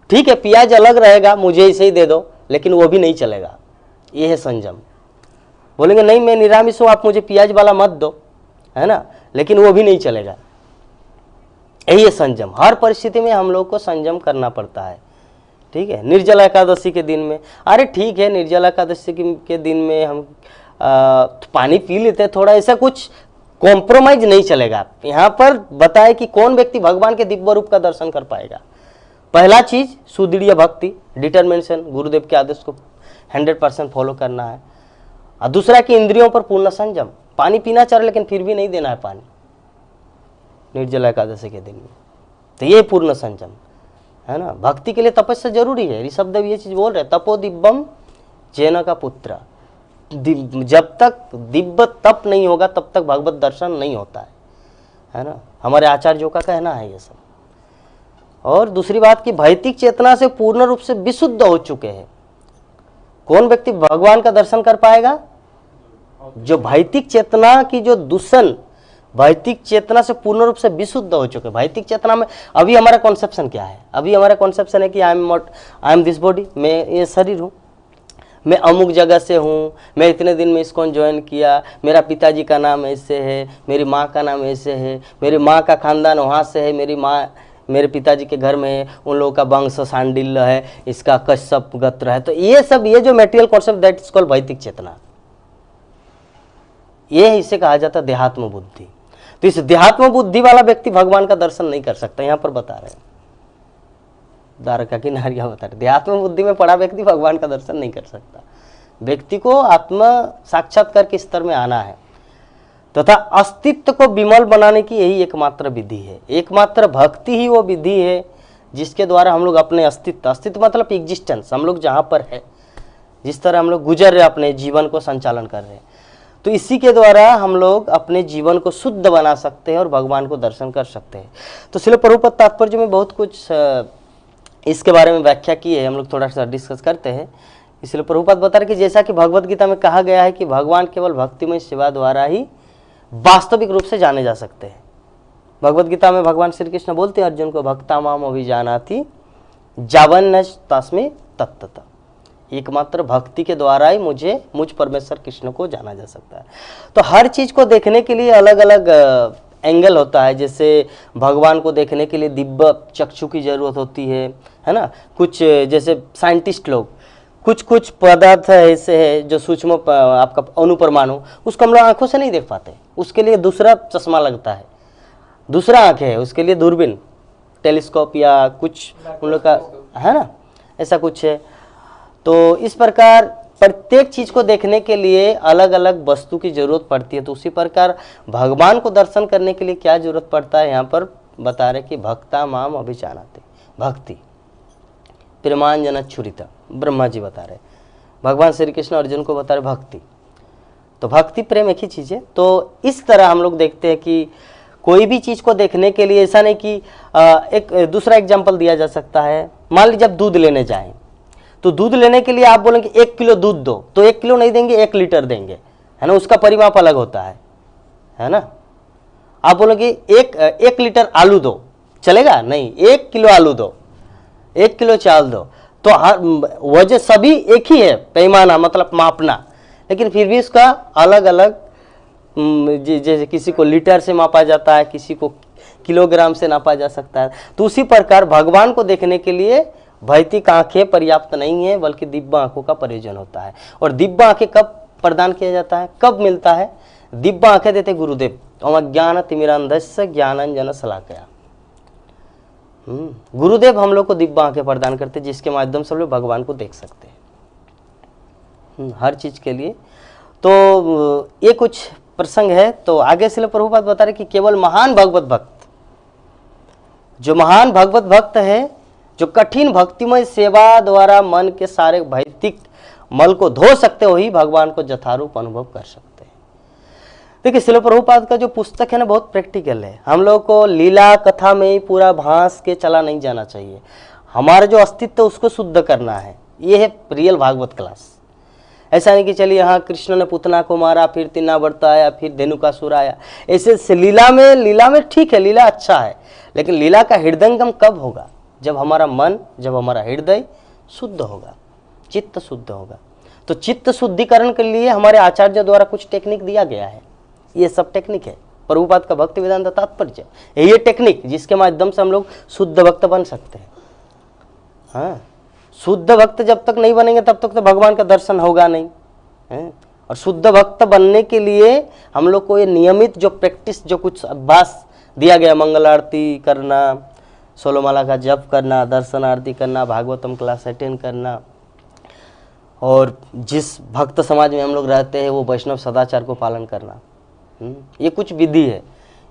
ठीक है, प्याज अलग रहेगा, मुझे इसे ही दे दो, लेकिन वो भी नहीं चलेगा, ये है संयम। बोलेंगे नहीं मैं निरामिष हूँ, आप मुझे प्याज वाला मत दो, है ना, लेकिन वो भी नहीं चलेगा। यही है संयम, हर परिस्थिति में हम लोग को संयम करना पड़ता है। ठीक है, निर्जला एकादशी के दिन में, अरे ठीक है, निर्जला एकादशी के दिन में हम पानी पी लेते हैं थोड़ा, ऐसा कुछ कॉम्प्रोमाइज नहीं चलेगा। यहाँ पर बताए कि कौन व्यक्ति भगवान के दिव्य रूप का दर्शन कर पाएगा। पहला चीज सुदृढ़ भक्ति, डिटर्मिनेशन, गुरुदेव के आदेश को 100% फॉलो करना है। और दूसरा कि इंद्रियों पर पूर्ण संयम, पानी पीना चाह रहे लेकिन फिर भी नहीं देना है पानी निर्जला एकादशी के दिन में, तो ये पूर्ण संयम है ना। भक्ति के लिए तपस्या जरूरी है, ऋषभदेव ये चीज बोल रहे, तपो दिव्यम जैन का पुत्र, जब तक दिव्य तप नहीं होगा तब तक भगवत दर्शन नहीं होता है ना, हमारे आचार्यों का कहना है ये सब। और दूसरी बात कि भौतिक चेतना से पूर्ण रूप से विशुद्ध हो चुके हैं। कौन व्यक्ति भगवान का दर्शन कर पाएगा, जो भौतिक चेतना की जो दूषण, भौतिक चेतना से पूर्ण रूप से विशुद्ध हो चुके। भौतिक चेतना में अभी हमारा कॉन्सेप्शन क्या है, अभी हमारा कॉन्सेप्शन है कि आई एम दिस बॉडी, मैं ये शरीर हूँ, मैं अमुक जगह से हूँ, मैं इतने दिन में इसको ज्वाइन किया, मेरा पिताजी का नाम ऐसे है, मेरी माँ का नाम ऐसे है, मेरी माँ का खानदान वहाँ से है, मेरी माँ मेरे पिताजी के घर में उन लोगों का वंश सांडिल्य है, इसका कश्यप गोत्र है। तो ये सब, ये जो material concept, that is called भौतिक चेतना, ये इसे कहा जाता है देहात्म बुद्धि। तो इस देहात्म बुद्धि वाला व्यक्ति भगवान का दर्शन नहीं कर सकता। यहाँ पर बता रहे हैं, द्वारका की नारियां बता रहे, देहात्म बुद्धि में पड़ा व्यक्ति भगवान का दर्शन नहीं कर सकता। व्यक्ति को आत्म साक्षात्कार के स्तर में आना है तथा अस्तित्व को विमल बनाने की यही एकमात्र विधि है। एकमात्र भक्ति ही वो विधि है जिसके द्वारा हम लोग अपने अस्तित्व मतलब एग्जिस्टेंस, हम लोग जहाँ पर है जिस तरह हम लोग गुजर रहे अपने जीवन को संचालन कर रहे हैं, तो इसी के द्वारा हम लोग अपने जीवन को शुद्ध बना सकते हैं और भगवान को दर्शन कर सकते हैं। तो श्रील प्रभुपाद तात्पर्य में बहुत कुछ इसके बारे में व्याख्या की है, हम लोग थोड़ा सा डिस्कस करते हैं। इसलिए प्रभुपाद बता रहे कि जैसा कि भगवत गीता में कहा गया है कि भगवान केवल भक्तिमय सेवा द्वारा ही वास्तविक रूप से जाने जा सकते हैं। भगवत गीता में भगवान श्री कृष्ण बोलते हैं अर्जुन को, भक्ता माम अभिजानाति जावन्न तस्मै तत्तत, एकमात्र भक्ति के द्वारा ही मुझ परमेश्वर कृष्ण को जाना जा सकता है। तो हर चीज को देखने के लिए अलग अलग एंगल होता है। जैसे भगवान को देखने के लिए दिव्य चक्षु की जरूरत होती है ना। कुछ जैसे साइंटिस्ट लोग कुछ पदार्थ ऐसे है जो सूक्ष्म आपका अणुपरमाणु, उसको हम लोग आंखों से नहीं देख पाते, उसके लिए दूसरा चश्मा लगता है, दूसरा आंखें है उसके लिए, दूरबीन, टेलीस्कोप या कुछ उन लोग का है ना, ऐसा कुछ है। तो इस प्रकार प्रत्येक चीज को देखने के लिए अलग अलग वस्तु की जरूरत पड़ती है। तो उसी प्रकार भगवान को दर्शन करने के लिए क्या जरूरत पड़ता है, यहाँ पर बता रहे कि भक्ता माम अभिजानाति, भक्ति प्रेमांजन छुरिता, ब्रह्मा जी बता रहे, भगवान श्री कृष्ण अर्जुन को बता रहे भक्ति। तो भक्ति प्रेम एक ही चीज है। तो इस तरह हम लोग देखते हैं कि कोई भी चीज को देखने के लिए ऐसा नहीं कि एक दूसरा एग्जाम्पल दिया जा सकता है। मान लीजिए जब दूध लेने जाएं, तो दूध लेने के लिए आप बोलेंगे 1 किलो दूध दो, तो 1 किलो नहीं देंगे, 1 लीटर देंगे, है ना, उसका परिमाप अलग होता है ना। आप बोलेंगे 1 लीटर आलू दो, चलेगा नहीं, 1 किलो आलू दो, 1 किलो चावल दो। तो हर वजह सभी एक ही है, पैमाना मतलब मापना, लेकिन फिर भी उसका अलग अलग, जैसे किसी को लीटर से मापा जाता है, किसी को किलोग्राम से नापा जा सकता है। तो उसी प्रकार भगवान को देखने के लिए भौतिक आंखें पर्याप्त नहीं है, बल्कि दिव्य आंखों का प्रयोजन होता है। और दिव्य आंखें कब प्रदान किया जाता है, कब मिलता है? दिव्य आंखें देते गुरुदेव, अज्ञान तिमिरांधस्य ज्ञानांजन शलाकया। गुरुदेव हम लोग को दिव्य आंखें प्रदान करते, जिसके माध्यम से हम लोग भगवान को देख सकते हैं हर चीज के लिए। तो ये कुछ प्रसंग है। तो आगे से प्रभुपाद बता रहे कि केवल महान भगवत भक्त, जो महान भगवत भक्त है, जो कठिन भक्तिमय सेवा द्वारा मन के सारे भौतिक मल को धो सकते, वही भगवान को यथारूप अनुभव कर सकते हैं। देखिए श्रील प्रभुपाद का जो पुस्तक है ना, बहुत प्रैक्टिकल है। हम लोग को लीला कथा में ही पूरा भांस के चला नहीं जाना चाहिए। हमारा जो अस्तित्व उसको शुद्ध करना है, ये है रियल भागवत क्लास। ऐसा नहीं कि चलिए हाँ कृष्ण ने पुतना को मारा, फिर तिन्नावर्त आया, फिर धेनुकासुर आया, ऐसे लीला में ठीक है, लीला अच्छा है, लेकिन लीला का हृदयंगम कब होगा? जब हमारा मन, जब हमारा हृदय शुद्ध होगा, चित्त शुद्ध होगा। तो चित्त शुद्धिकरण के लिए हमारे आचार्य द्वारा कुछ टेक्निक दिया गया है। ये सब टेक्निक है प्रभुपाद का भक्ति वेदांत तात्पर्य, ये टेक्निक जिसके माध्यम से हम लोग शुद्ध भक्त बन सकते हैं। हाँ, शुद्ध भक्त जब तक नहीं बनेंगे तब तक तो भगवान का दर्शन होगा नहीं है। और शुद्ध भक्त बनने के लिए हम लोग को ये नियमित जो प्रैक्टिस, जो कुछ अभ्यास दिया गया, मंगल आरती करना, 16 माला का जप करना, दर्शन आरती करना, भागवतम क्लास अटेंड करना, और जिस भक्त समाज में हम लोग रहते हैं वो वैष्णव सदाचार को पालन करना, ये कुछ विधि है।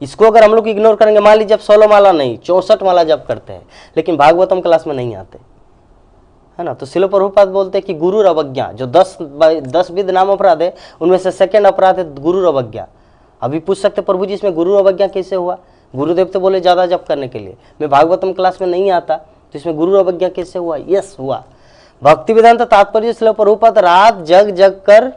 इसको अगर हम लोग इग्नोर करेंगे, मान लीजिए जब 16 माला नहीं 64 माला जप करते हैं, लेकिन भागवतम क्लास में नहीं आते, है ना, तो श्रील प्रभुपाद बोलते हैं कि गुरु अवज्ञा, जो 10 विध नाम अपराध है, उनमें से सेकंड अपराध है गुरु अवज्ञा। अभी पूछ सकते प्रभु जी इसमें गुरु अवज्ञा कैसे हुआ? गुरुदेव तो बोले ज्यादा जप करने के लिए, मैं भागवतम क्लास में नहीं आता, तो इसमें गुरु अवज्ञा कैसे हुआ? यस हुआ। भक्ति वेदांत तात्पर्य श्रील प्रभुपाद रात जग जग कर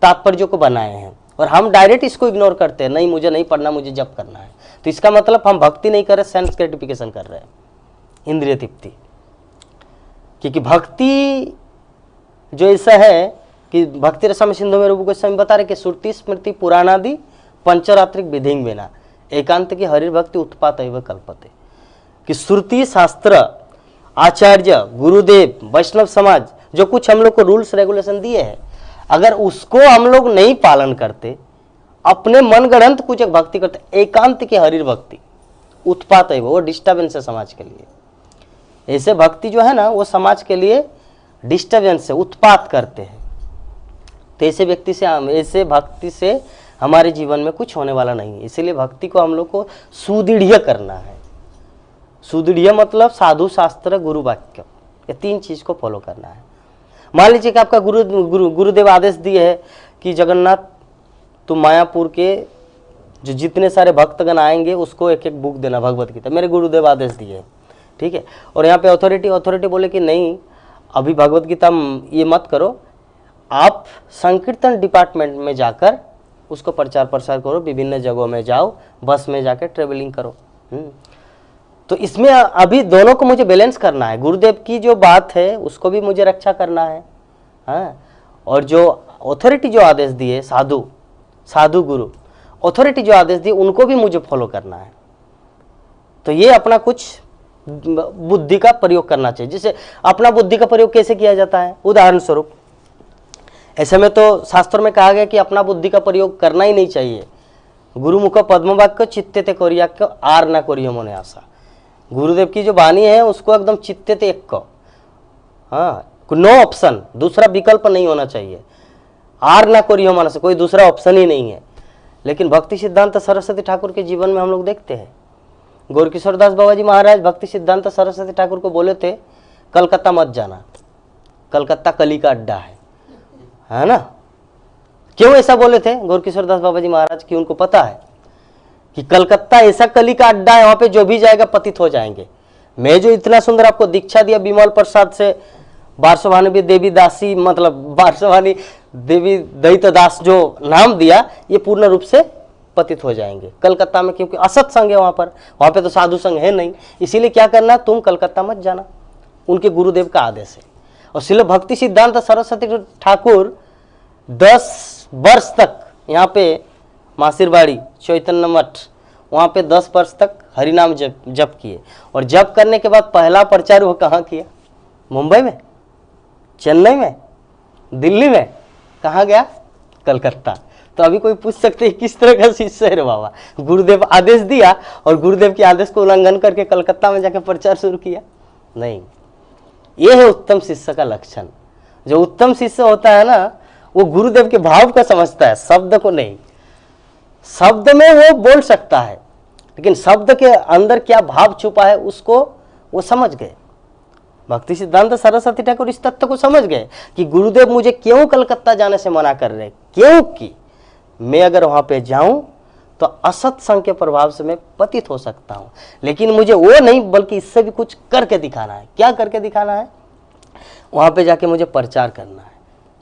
तात्पर्य को बनाए हैं, और हम डायरेक्ट इसको इग्नोर करते हैं, नहीं मुझे नहीं पढ़ना, मुझे जप करना है। तो इसका मतलब हम भक्ति नहीं कर रहे, सेंस ग्रेटिफिकेशन कर रहे हैं, इंद्रिय तृप्ति। क्योंकि भक्ति जो ऐसा है कि भक्ति रसम सिंधु में रूप गोस्वामी बता रहे कि श्रुति स्मृति पुराणादि पंचरात्रिक विधिंग बिना एकांत की हरि भक्ति उत्पात एवं कल्पते। कि श्रुति शास्त्र, आचार्य, गुरुदेव, वैष्णव समाज जो कुछ हम लोग को रूल्स रेगुलेशन दिए हैं, अगर उसको हम लोग नहीं पालन करते, अपने मनगढ़ंत कुछ एक भक्ति करते, एकांत की हरि भक्ति उत्पात है, वो डिस्टर्बेंस है समाज के लिए। ऐसे भक्ति जो है ना, वो समाज के लिए डिस्टर्बेंस है, उत्पात करते हैं। तो ऐसे व्यक्ति से, ऐसे भक्ति से हमारे जीवन में कुछ होने वाला नहीं है। इसीलिए भक्ति को हम लोग को सुदृढ़ करना है। सुदृढ़ मतलब साधु शास्त्र गुरु वाक्य, ये 3 चीज को फॉलो करना है। मान लीजिए कि आपका गुरुदेव आदेश दिए है कि जगन्नाथ तुम मायापुर के जो जितने सारे भक्तगण आएंगे उसको एक एक बुक देना भगवत गीता, मेरे गुरुदेव आदेश दिए है, ठीक है। और यहाँ पे अथॉरिटी बोले कि नहीं, अभी भगवत गीता ये मत करो, आप संकीर्तन डिपार्टमेंट में जाकर उसको प्रचार प्रसार करो, विभिन्न जगहों में जाओ, बस में जाकर ट्रेवलिंग करो। तो इसमें अभी दोनों को मुझे बैलेंस करना है, गुरुदेव की जो बात है उसको भी मुझे रक्षा करना है, हाँ, और जो अथॉरिटी जो आदेश दिए, साधु गुरु अथॉरिटी जो आदेश दिए उनको भी मुझे फॉलो करना है। तो ये अपना कुछ बुद्धि का प्रयोग करना चाहिए। जैसे अपना बुद्धि का प्रयोग कैसे किया जाता है, उदाहरण स्वरूप ऐसे में तो शास्त्रों में कहा गया कि अपना बुद्धि का प्रयोग करना ही नहीं चाहिए। गुरुमुख पद्मवाक्य चित्ते ते कोरियाक्य आर ना कोरियो मने आशा, गुरुदेव की जो वाणी है उसको एकदम चित्ते ते एक को, हाँ, नो ऑप्शन, दूसरा विकल्प नहीं होना चाहिए। आर ना कोरियो मन से, कोई दूसरा ऑप्शन ही नहीं है। लेकिन भक्ति सिद्धांत सरस्वती ठाकुर के जीवन में हम लोग देखते हैं, गौरकिशोर दास बाबा जी महाराज भक्ति सिद्धांत सरस्वती ठाकुर को बोले थे कलकत्ता मत जाना, कलकत्ता कली का अड्डा है ना। क्यों ऐसा बोले थे गौरकिशोर दास बाबा जी महाराज की? उनको पता है कि कलकत्ता ऐसा कली का अड्डा है, वहां पे जो भी जाएगा पतित हो जाएंगे। मैं जो इतना सुंदर आपको दीक्षा दिया विमल प्रसाद से, वार्षवानी देवी दासी, मतलब वार्षवानी देवी दैत दास जो नाम दिया, ये पूर्ण रूप से पतित हो जाएंगे कलकत्ता में, क्योंकि असत संघ है वहां पे तो साधु संघ है नहीं। इसीलिए क्या करना, तुम कलकत्ता मत जाना, उनके गुरुदेव का आदेश है। और श्रील भक्ति सिद्धांत सरस्वती ठाकुर 10 वर्ष तक यहाँ पे मासिरवाड़ी चैतन्य मठ, वहाँ पे 10 वर्ष तक हरिनाम जप किए। और जप करने के बाद पहला प्रचार वो कहाँ किया? मुंबई में, चेन्नई में, दिल्ली में, कहाँ गया? कलकत्ता। तो अभी कोई पूछ सकते हैं किस तरह का शिष्य है रे बाबा, गुरुदेव आदेश दिया और गुरुदेव के आदेश को उल्लंघन करके कलकत्ता में जाकर प्रचार शुरू किया? नहीं, ये है उत्तम शिष्य का लक्षण। जो उत्तम शिष्य होता है ना, वो गुरुदेव के भाव को समझता है, शब्द को नहीं। शब्द में वो बोल सकता है, लेकिन शब्द के अंदर क्या भाव छुपा है उसको वो समझ गए। भक्ति सिद्धांत सरस्वती ठाकुर इस तथ्य को समझ गए कि गुरुदेव मुझे क्यों कलकत्ता जाने से मना कर रहे, क्योंकि मैं अगर वहां पे जाऊं तो असत संघ के प्रभाव से मैं पतित हो सकता हूं। लेकिन मुझे वो नहीं, बल्कि इससे भी कुछ करके दिखाना है। क्या करके दिखाना है? वहां पे जाके मुझे प्रचार करना है,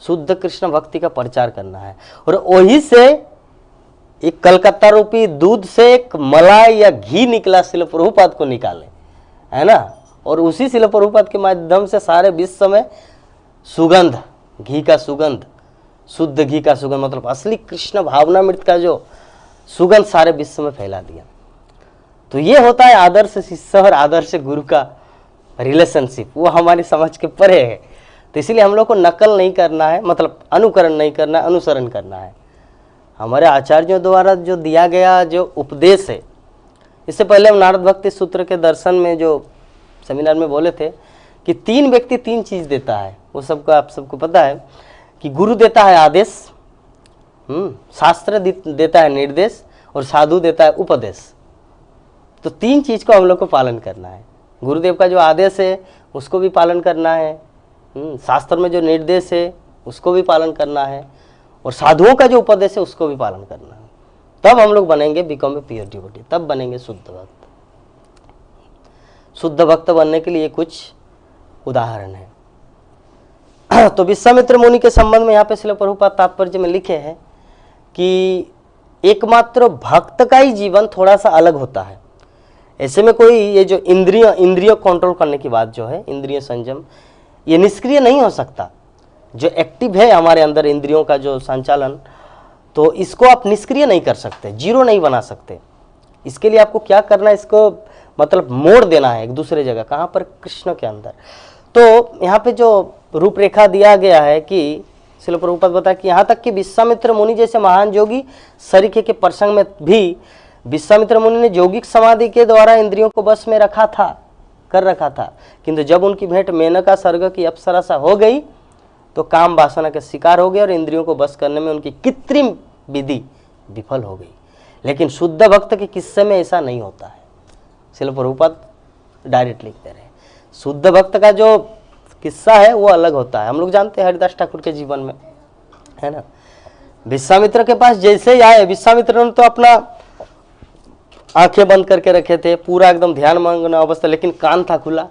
शुद्ध कृष्ण भक्ति का प्रचार करना है। और वही से एक कलकत्ता रूपी दूध से एक मलाई या घी निकला, शिल प्रभुपाद को निकाले, है ना। और उसी शिल प्रभुपाद के माध्यम से सारे विश्व में सुगंध, घी का सुगंध, शुद्ध घी का सुगंध, मतलब असली कृष्ण भावनामृत का जो सुगंध सारे विश्व में फैला दिया। तो ये होता है आदर्श शिष्य और आदर्श गुरु का रिलेशनशिप, वो हमारी समझ के परे है। तो इसीलिए हम लोग को नकल नहीं करना है, मतलब अनुकरण नहीं करना, अनुसरण करना है। हमारे आचार्यों द्वारा जो दिया गया जो उपदेश है, इससे पहले हम नारद भक्ति सूत्र के दर्शन में जो सेमिनार में बोले थे कि 3 व्यक्ति 3 चीज देता है, वो सबको आप सबको पता है कि गुरु देता है आदेश, शास्त्र देता है निर्देश, और साधु देता है उपदेश। तो 3 चीज को हम लोग को पालन करना है। गुरुदेव का जो आदेश है उसको भी पालन करना है, शास्त्र में जो निर्देश है उसको भी पालन करना है, और साधुओं का जो उपदेश है उसको भी पालन करना है। तब हम लोग बनेंगे बिकम ए प्योर डिवोटी, तब बनेंगे शुद्ध भक्त। शुद्ध भक्त बनने के लिए कुछ उदाहरण है। तो विश्वामित्र मुनि के संबंध में यहाँ पे श्रील प्रभुपाद तात्पर्य में लिखे हैं कि एकमात्र भक्त का ही जीवन थोड़ा सा अलग होता है। ऐसे में कोई ये जो इंद्रिय कंट्रोल करने की बात जो है, इंद्रिय संयम, ये निष्क्रिय नहीं हो सकता। जो एक्टिव है हमारे अंदर इंद्रियों का जो संचालन, तो इसको आप निष्क्रिय नहीं कर सकते, जीरो नहीं बना सकते। इसके लिए आपको क्या करना है, इसको मतलब मोड़ देना है एक दूसरे जगह, कहाँ पर? कृष्ण के अंदर। तो यहाँ पे जो रूपरेखा दिया गया है कि श्रील प्रभुपाद बताया कि यहाँ तक कि विश्वामित्र मुनि जैसे महान योगी सरीखे के प्रसंग में भी विश्वामित्र मुनि ने यौगिक समाधि के द्वारा इंद्रियों को बस में कर रखा था, किंतु जब उनकी भेंट मेनका स्वर्ग की अप्सरा सा हो गई तो काम वासना के शिकार हो गए और इंद्रियों को बस करने में उनकी कृत्रिम विधि विफल हो गई। लेकिन शुद्ध भक्त के किस्से में ऐसा नहीं होता है। श्रील प्रभुपाद डायरेक्ट लिखते रहे, शुद्ध भक्त का जो किस्सा है वो अलग होता है। हम लोग जानते हैं हरिदास ठाकुर के जीवन में, है ना, विश्वामित्र के पास जैसे ही आए, विश्वामित्र ने तो अपना आंखें बंद करके रखे थे, पूरा एकदम ध्यान मग्न अवस्था, लेकिन कान था खुला,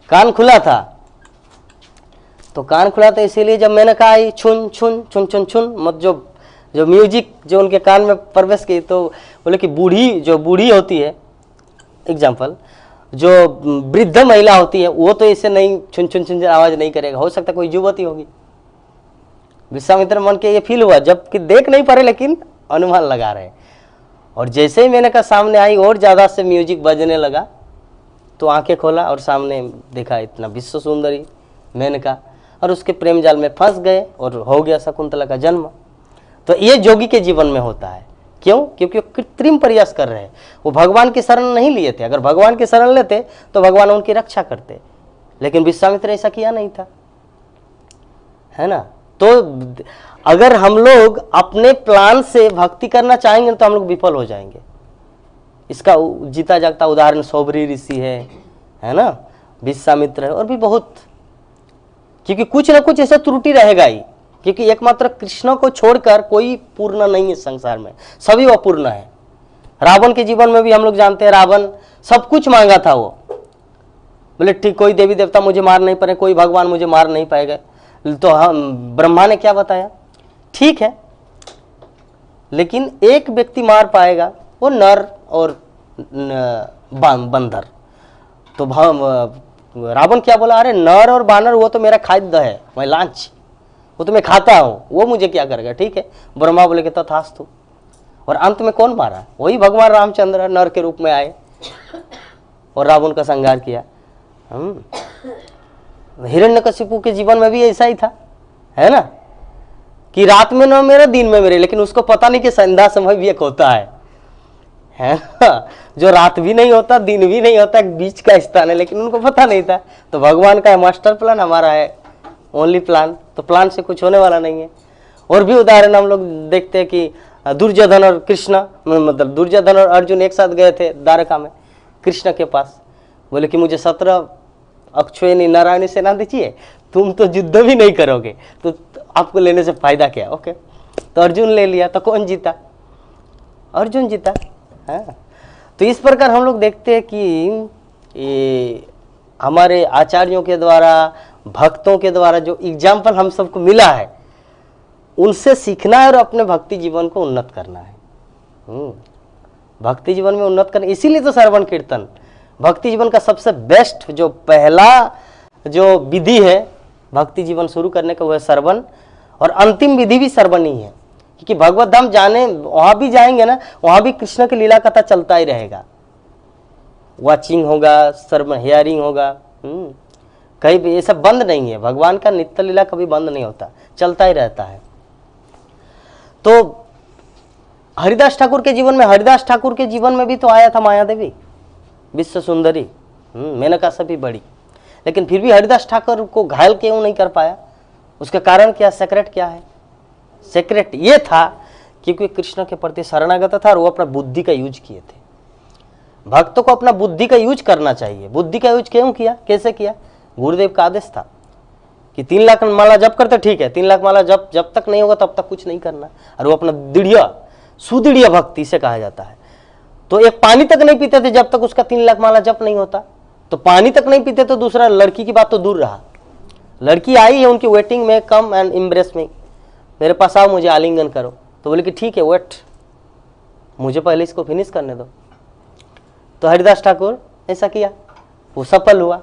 कान खुला था। तो कान खुला था इसीलिए जब मैंने कहा आई छुन छुन छुन छुन छुन मत, जो म्यूजिक जो उनके कान में प्रवेश की, तो बोले कि बूढ़ी होती है, एग्जाम्पल जो वृद्ध महिला होती है वो तो ऐसे नहीं छुन छुन छुन आवाज नहीं करेगा, हो सकता कोई युवती होगी। विश्वामित्र मन के ये फील हुआ, जबकि देख नहीं पा रहे लेकिन अनुमान लगा रहे। और जैसे ही मेनका सामने आई और ज्यादा से म्यूजिक बजने लगा, तो आंखें खोला और सामने देखा इतना विश्व सुंदरी मेनका, और उसके प्रेम जाल में फंस गए और हो गया शकुंतला का जन्म। तो ये जोगी के जीवन में होता है। क्यों? क्योंकि वो कृत्रिम प्रयास कर रहे हैं, वो भगवान की शरण नहीं लिए थे। अगर भगवान की शरण लेते तो भगवान उनकी रक्षा करते, लेकिन विश्वामित्र ऐसा किया नहीं था, है ना। तो अगर हम लोग अपने प्लान से भक्ति करना चाहेंगे तो हम लोग विफल हो जाएंगे। इसका जीता जागता उदाहरण सौभरी ऋषि है ना, विश्वामित्र है, और भी बहुत, क्योंकि कुछ ना कुछ ऐसा त्रुटि रहेगा ही, क्योंकि एकमात्र कृष्ण को छोड़कर कोई पूर्ण नहीं है संसार में, सभी अपूर्ण है। रावण के जीवन में भी हम लोग जानते हैं, रावण सब कुछ मांगा था, वो बोले ठीक कोई देवी देवता मुझे मार नहीं पाए, कोई भगवान मुझे मार नहीं पाएगा। तो हम ब्रह्मा ने क्या बताया, ठीक है लेकिन एक व्यक्ति मार पाएगा, वो नर और बंदर। तो रावण क्या बोला, अरे नर और बानर वो तो मेरा खाद्य है, मैं लांच, वो तो मैं खाता हूं, वो मुझे क्या करेगा। ठीक है, ब्रह्मा बोले कि तथास्तु। और अंत में कौन मारा, वही भगवान रामचंद्र नर के रूप में आए और रावण का संहार किया। हिरण्यकशिपु के जीवन में भी ऐसा ही था, है ना, कि रात में न मेरे दिन में मेरे, लेकिन उसको पता नहीं कि संध्या समय भी एक होता है ना, जो रात भी नहीं होता दिन भी नहीं होता, एक बीच का स्थान है, लेकिन उनको पता नहीं था। तो भगवान का मास्टर प्लान, हमारा है ओनली प्लान, तो प्लान से कुछ होने वाला नहीं है। और भी उदाहरण हम लोग देखते हैं कि दुर्योधन और कृष्ण, मतलब दुर्योधन और अर्जुन एक साथ गए थे द्वारका में कृष्ण के पास, बोले कि मुझे 17 अक्षयनी नारायणी सेना दीजिए, तुम तो युद्ध भी नहीं करोगे तो आपको लेने से फायदा क्या। ओके, तो अर्जुन ले लिया, तो कौन जीता, अर्जुन जीता। हाँ, तो इस प्रकार हम लोग देखते हैं कि ये हमारे आचार्यों के द्वारा, भक्तों के द्वारा जो एग्जाम्पल हम सबको मिला है, उनसे सीखना है और अपने भक्ति जीवन को उन्नत करना है। भक्ति जीवन में उन्नत करना, इसीलिए तो श्रवण कीर्तन भक्ति जीवन का सबसे बेस्ट, जो पहला जो विधि है भक्ति जीवन शुरू करने का, वो है श्रवण, और अंतिम विधि भी श्रवण ही है। क्योंकि भगवत धाम जाने वहां भी जाएंगे ना, वहां भी कृष्ण की लीला कथा चलता ही रहेगा, वॉचिंग होगा, श्रवण हियरिंग होगा, कहीं भी ये सब बंद नहीं है। भगवान का नित्य लीला कभी बंद नहीं होता, चलता ही रहता है। तो हरिदास ठाकुर के जीवन में, हरिदास ठाकुर के जीवन में भी तो आया था माया देवी, विश्व सुंदरी, मेनका से भी बड़ी, लेकिन फिर भी हरिदास ठाकुर को घायल क्यों नहीं कर पाया, उसका कारण क्या, सेक्रेट क्या है। सेक्रेट ये था क्योंकि कृष्ण के प्रति शरणागत था और वो अपना बुद्धि का यूज किए थे। भक्तों को अपना बुद्धि का यूज करना चाहिए। बुद्धि का यूज क्यों किया, कैसे किया, गुरुदेव का आदेश था कि 3 लाख माला जप करते, ठीक है 3 लाख माला जब तक नहीं होगा तब तक कुछ नहीं करना। और वो अपना दृढ़ सुदृढ़ भक्ति से कहा जाता है। तो एक पानी तक नहीं पीते थे जब तक उसका 3 लाख माला जप नहीं होता। तो पानी तक नहीं पीते, तो दूसरा लड़की की बात तो दूर रहा। लड़की आई है उनकी वेटिंग में, कम एंड इम्ब्रेस में, मेरे पास आओ मुझे आलिंगन करो। तो बोले कि ठीक है वेट, मुझे पहले इसको फिनिश करने दो। तो हरिदास ठाकुर ऐसा किया, वो सफल हुआ।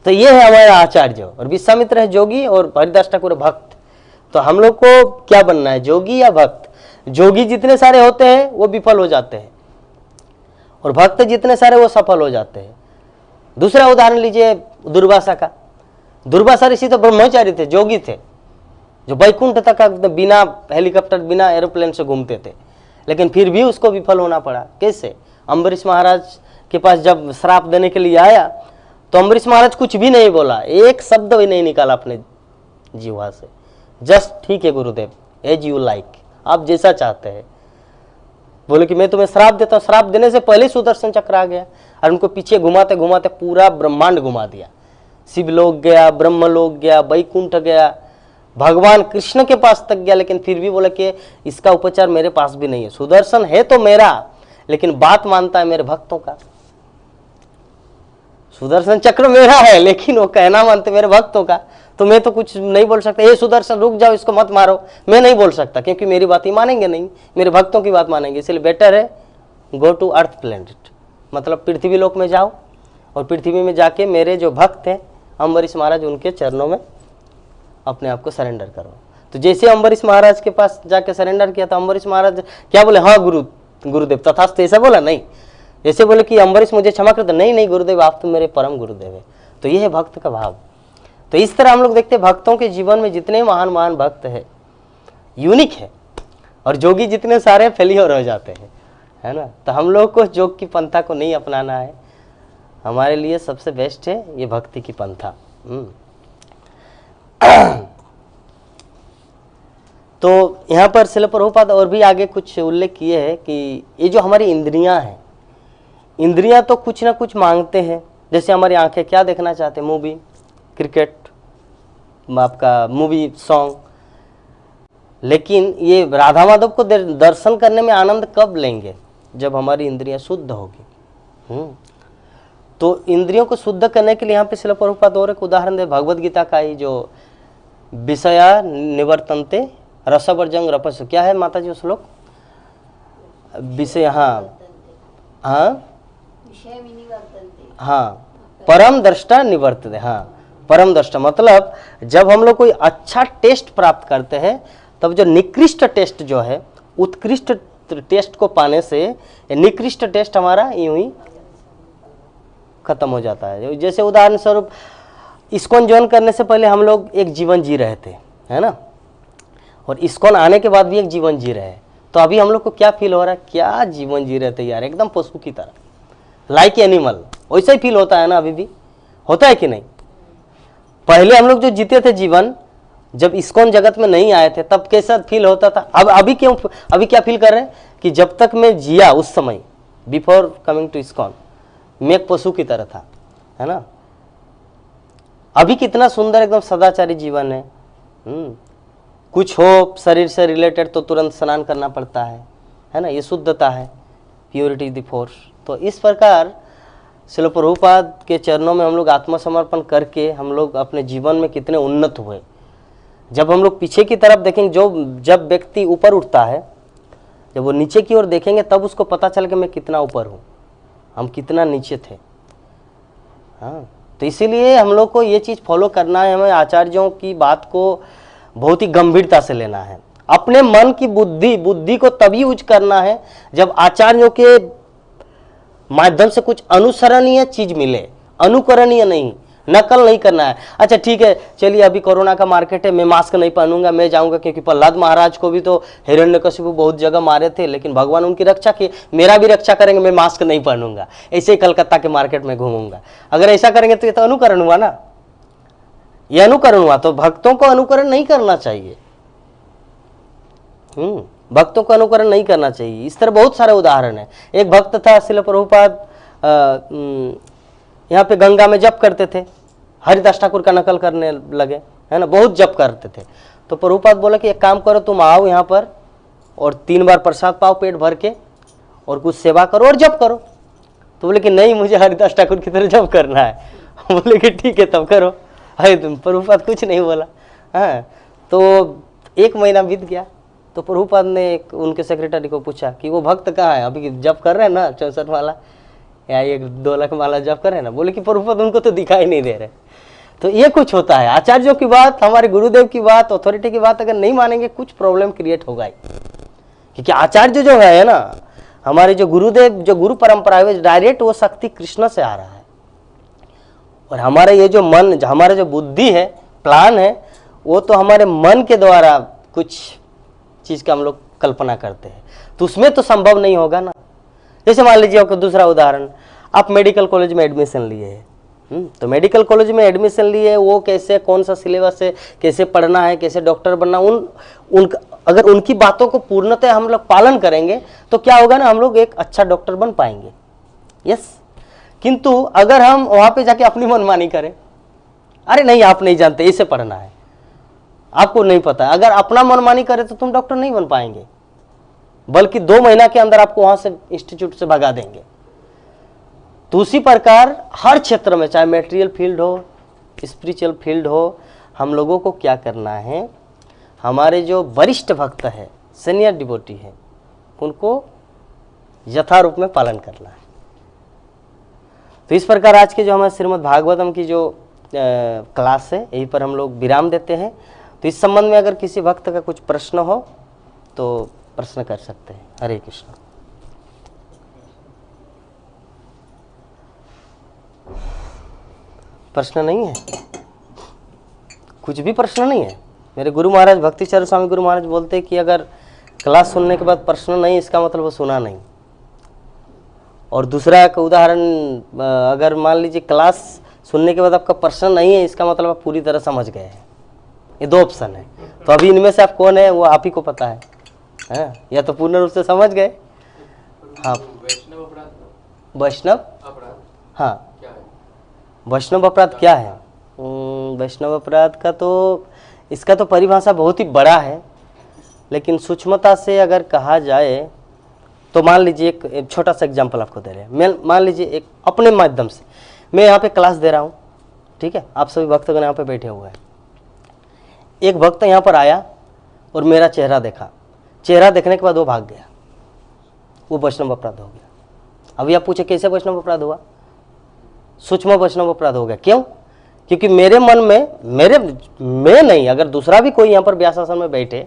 तो ये है हमारे आचार्य, और विश्वामित्र है जोगी और हरिदास ठाकुर भक्त। तो हम लोग को क्या बनना है, जोगी या भक्त। जोगी जितने सारे होते हैं वो विफल हो जाते हैं, और भक्त जितने सारे वो सफल हो जाते हैं। दूसरा उदाहरण लीजिए दुर्वासा का। दुर्वासा ऋषि तो ब्रह्मचारी थे, जोगी थे, जो वैकुंठ तक बिना हेलीकॉप्टर बिना एरोप्लेन से घूमते थे, लेकिन फिर भी उसको विफल होना पड़ा। कैसे, अम्बरीश महाराज के पास जब श्राप देने के लिए आया तो अम्बरीश महाराज कुछ भी नहीं बोला, एक शब्द भी नहीं निकाला अपने जीवा से, जस्ट ठीक है गुरुदेव एज यू लाइक, आप जैसा चाहते हैं। बोले कि मैं तुम्हें श्राप देता हूँ। श्राप देने से पहले सुदर्शन चक्र आ गया और उनको पीछे घुमाते घुमाते पूरा ब्रह्मांड घुमा दिया। शिवलोक गया, ब्रह्मलोक गया, वैकुंठ गया, भगवान कृष्ण के पास तक गया, लेकिन फिर भी बोला कि इसका उपचार मेरे पास भी नहीं है। सुदर्शन है तो मेरा, लेकिन बात मानता है मेरे भक्तों का। सुदर्शन चक्र मेरा है, लेकिन वो कहना मानते मेरे भक्तों का। तो मैं तो कुछ नहीं बोल सकता, ये सुदर्शन रुक जाओ, इसको मत मारो, मैं नहीं बोल सकता, क्योंकि मेरी बात ही मानेंगे नहीं, मेरे भक्तों की बात मानेंगे। इसलिए बेटर है गो टू अर्थ प्लैनेट, मतलब पृथ्वी लोक में जाओ, और पृथ्वी में जाके मेरे जो भक्त हैं अम्बरीश महाराज, उनके चरणों में अपने आप को सरेंडर करो। तो जैसे अम्बरीश महाराज के पास जाके सरेंडर किया, तो अम्बरीश महाराज क्या बोले? हाँ गुरुदेव तथास्तु, ऐसा बोला नहीं। ऐसे बोले कि अम्बरीश मुझे क्षमा कर दो, नहीं गुरुदेव, आप तो मेरे परम गुरुदेव है। तो ये है भक्त का भाव। तो इस तरह हम लोग देखते हैं भक्तों के जीवन में जितने महान महान भक्त है, यूनिक है, और जोगी जितने सारे फेलियर हो जाते हैं, है ना। तो हम लोग को जोग की पंथा को नहीं अपनाना है, हमारे लिए सबसे बेस्ट है ये भक्ति की पंथा। तो यहाँ पर श्रील प्रभुपाद और भी आगे कुछ उल्लेख किए हैं कि ये जो हमारी इंद्रियां हैं, इंद्रियां तो कुछ ना कुछ मांगते हैं। जैसे हमारी आंखें क्या देखना चाहते हैं? मूवी, क्रिकेट, आपका मूवी, सॉन्ग। लेकिन ये राधा माधव को दर्शन करने में आनंद कब लेंगे? जब हमारी इंद्रियां शुद्ध होगी। तो इंद्रियों को शुद्ध करने के लिए यहाँ पे श्रील प्रभुपाद और एक उदाहरण दे, भगवद गीता का ही, जो विषया निवर्तन्ते रसवर्जंग रपस्व। क्या है माता जी श्लोक? विषय, हाँ, परम दृष्टा निवर्तते। हाँ, परम दृष्टा मतलब जब हम लोग कोई अच्छा टेस्ट प्राप्त करते हैं, तब जो निकृष्ट टेस्ट जो है, उत्कृष्ट टेस्ट को पाने से निकृष्ट टेस्ट हमारा यूं ही खत्म हो जाता है। जैसे उदाहरण स्वरूप इस्कॉन ज्वाइन करने से पहले हम लोग एक जीवन जी रहे थे, है ना, और इस्कॉन आने के बाद भी एक जीवन जी रहे हैं। तो अभी हम लोग को क्या फील हो रहा है? क्या जीवन जी रहे थे यार, एकदम पशु की तरह, लाइक एनिमल। वैसा ही फील होता है ना, अभी भी होता है कि नहीं? पहले हम लोग जो जीते थे जीवन, जब इस्कॉन जगत में नहीं आए थे, तब कैसा फील होता था? अभी क्या फील कर रहे हैं कि जब तक मैं जिया उस समय, बिफोर कमिंग टू इस्कॉन, मैं एक पशु की तरह था, है ना। अभी कितना सुंदर एकदम सदाचारी जीवन है। कुछ हो शरीर से रिलेटेड तो तुरंत स्नान करना पड़ता है ना। ये शुद्धता है, प्योरिटी द फोर्स। तो इस प्रकार श्रील प्रभुपाद के चरणों में हम लोग आत्मसमर्पण करके हम लोग अपने जीवन में कितने उन्नत हुए। जब हम लोग पीछे की तरफ देखेंगे, जब व्यक्ति ऊपर उठता है, जब वो नीचे की ओर देखेंगे, तब उसको पता चल कि मैं कितना ऊपर हूँ, हम कितना नीचे थे। हाँ, तो इसीलिए हम लोग को ये चीज़ फॉलो करना है, हमें आचार्यों की बात को बहुत ही गंभीरता से लेना है। अपने मन की बुद्धि को तभी यूज करना है जब आचार्यों के माध्यम से कुछ अनुसरणीय चीज मिले, अनुकरणीय नहीं, नकल नहीं करना है। अच्छा ठीक है, चलिए अभी कोरोना का मार्केट है, मैं मास्क नहीं पहनूंगा, मैं जाऊंगा, क्योंकि प्रहलाद महाराज को भी तो हिरण्यकशिपु बहुत जगह मारे थे, लेकिन भगवान उनकी रक्षा किए, मेरा भी रक्षा करेंगे, मैं मास्क नहीं पहनूंगा, ऐसे ही कलकत्ता के मार्केट में घूमूंगा। अगर ऐसा करेंगे तो ये तो अनुकरण हुआ ना, ये अनुकरण हुआ। तो भक्तों को अनुकरण नहीं करना चाहिए। भक्तों को अनुकरण नहीं करना चाहिए। इस तरह बहुत सारे उदाहरण है। एक भक्त था, श्रील प्रभुपाद यहाँ पे गंगा में जप करते थे, हरिदास ठाकुर का नकल करने लगे, है ना, बहुत जप करते थे। तो प्रभुपाद बोला कि एक काम करो, तुम आओ यहाँ पर और 3 बार प्रसाद पाओ पेट भर के, और कुछ सेवा करो और जप करो। तो बोले कि नहीं, मुझे हरिदास ठाकुर की तरह जप करना है। बोले कि ठीक है तब करो। अरे तुम, प्रभुपाद कुछ नहीं बोला। हाँ, तो 1 महीना बीत गया। तो प्रभुपाद ने उनके सेक्रेटरी को पूछा कि वो भक्त कहाँ है, अभी जप कर रहे हैं ना 64 माला या 1-2 लाख माला जप कर रहे हैं ना। बोले कि प्रभुपाद उनको तो दिखाई नहीं दे रहे। तो ये कुछ होता है, आचार्यों की बात, हमारे गुरुदेव की बात, अथॉरिटी की बात अगर नहीं मानेंगे, कुछ प्रॉब्लम क्रिएट होगा ही। क्योंकि आचार्य जो है ना, हमारे जो गुरुदेव, जो गुरु परंपरा है, डायरेक्ट वो शक्ति कृष्ण से आ रहा है। और हमारा ये जो मन, हमारा जो बुद्धि है, प्लान है, वो तो हमारे मन के द्वारा कुछ चीज का हम लोग कल्पना करते हैं, तो उसमें तो संभव नहीं होगा ना। जैसे मान लीजिए आपको दूसरा उदाहरण, आप मेडिकल कॉलेज में एडमिशन लिए है, तो मेडिकल कॉलेज में एडमिशन लिए, वो कैसे, कौन सा सिलेबस है, कैसे पढ़ना है, कैसे डॉक्टर बनना, अगर उनकी बातों को पूर्णतः हम लोग पालन करेंगे तो क्या होगा ना, हम लोग एक अच्छा डॉक्टर बन पाएंगे। यस, किंतु अगर हम वहां पे जाके अपनी मनमानी करें, अरे नहीं आप नहीं जानते, इसे पढ़ना है, आपको नहीं पता। अगर अपना मनमानी करे तो तुम डॉक्टर नहीं बन पाएंगे, बल्कि 2 महीना के अंदर आपको वहां से इंस्टीट्यूट से भगा देंगे। तो उसी प्रकार हर क्षेत्र में, चाहे मेटेरियल फील्ड हो, स्पिरिचुअल फील्ड हो, हम लोगों को क्या करना है, हमारे जो वरिष्ठ भक्त है, सीनियर डिवोटी है, उनको यथारूप में पालन करना है। तो इस प्रकार आज के जो हमारे श्रीमद् भागवतम की जो क्लास है, यहीं पर हम लोग विराम देते हैं। तो इस संबंध में अगर किसी भक्त का कुछ प्रश्न हो तो प्रश्न कर सकते हैं। हरे कृष्ण। प्रश्न नहीं है, कुछ भी प्रश्न नहीं है। मेरे गुरु महाराज भक्तिचरण स्वामी गुरु महाराज बोलते हैं कि अगर क्लास सुनने के बाद प्रश्न नहीं, इसका मतलब वो सुना नहीं। और दूसरा एक उदाहरण, अगर मान लीजिए क्लास सुनने के बाद आपका प्रश्न नहीं है, इसका मतलब आप पूरी तरह समझ गए हैं। ये 2 ऑप्शन है। तो अभी इनमें से आप कौन है वो आप ही को पता है, या तो पूर्ण रूप से समझ गए। हाँ, वैष्णव, हाँ, वैष्णव अपराध क्या है? वैष्णव अपराध का तो, इसका तो परिभाषा बहुत ही बड़ा है, लेकिन सूक्ष्मता से अगर कहा जाए तो मान लीजिए एक छोटा सा एग्जांपल आपको दे रहे हैं। मान लीजिए एक अपने माध्यम से मैं यहाँ पे क्लास दे रहा हूँ, ठीक है, आप सभी भक्तगण यहाँ पे बैठे हुए हैं। एक भक्त यहाँ पर आया और मेरा चेहरा देखा, चेहरा देखने के बाद वो भाग गया, वो वैष्णव अपराध हो गया। अभी आप पूछे कैसे वैष्णव अपराध हुआ? सूक्ष्म वैष्णव अपराध हो गया। क्यों? क्योंकि मेरे मन में, मैं नहीं, अगर दूसरा भी कोई यहाँ पर व्यासासन में बैठे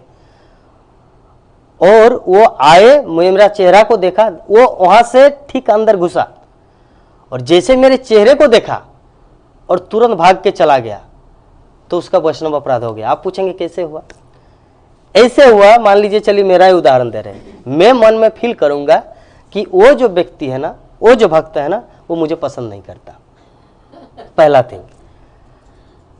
और वो आए, मेरा चेहरा को देखा, वो वहां से ठीक अंदर घुसा और जैसे मेरे चेहरे को देखा और तुरंत भाग के चला गया, तो उसका वैष्णव अपराध हो गया। आप पूछेंगे कैसे हुआ? ऐसे हुआ, मान लीजिए, चलिए मेरा ही उदाहरण दे रहे हैं। मैं मन में फील करूंगा कि वो जो व्यक्ति है ना, वो जो भक्त है ना, वो मुझे पसंद नहीं करता। पहला थिंग,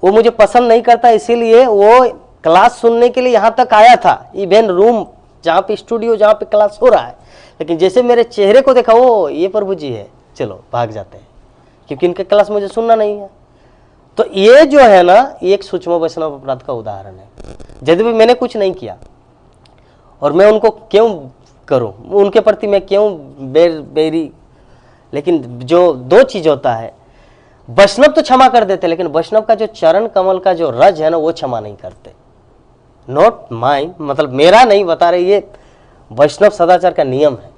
वो मुझे पसंद नहीं करता, इसीलिए वो क्लास सुनने के लिए यहां तक आया था, इवन रूम जहाँ पे स्टूडियो, जहाँ पे क्लास हो रहा है, लेकिन जैसे मेरे चेहरे को देखा, वो ये प्रभु जी है, चलो भाग जाते हैं, क्योंकि इनके क्लास मुझे सुनना नहीं है। तो ये जो है ना, ये एक सूक्ष्म वैष्णव अपराध का उदाहरण है। यद्यपि मैंने कुछ नहीं किया और मैं उनको क्यों करूं, उनके प्रति मैं क्यों बेरी, लेकिन जो 2 चीज होता है, वैष्णव तो क्षमा कर देते, लेकिन वैष्णव का जो चरण कमल का जो रज है ना, वो क्षमा नहीं करते। नॉट माइंड, मतलब मेरा नहीं बता रहे, ये वैष्णव सदाचार का नियम है।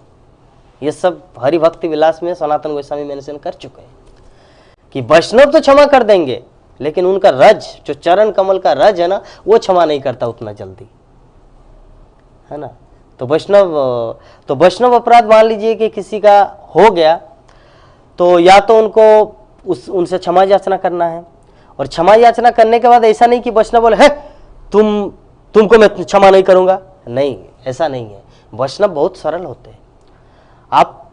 ये सब हरि भक्ति विलास में सनातन गोस्वामी मेंशन कर चुके हैं कि वैष्णव तो क्षमा कर देंगे, लेकिन उनका रज, जो चरण कमल का रज है ना, वो क्षमा नहीं करता उतना जल्दी, है ना। तो वैष्णव अपराध मान लीजिए कि किसी का हो गया, तो या तो उनको उनसे क्षमा याचना करना है, और क्षमा याचना करने के बाद ऐसा नहीं कि वैष्णव बोले है तुमको मैं क्षमा नहीं करूंगा, नहीं, ऐसा नहीं है। वैष्णव बहुत सरल होते हैं। आप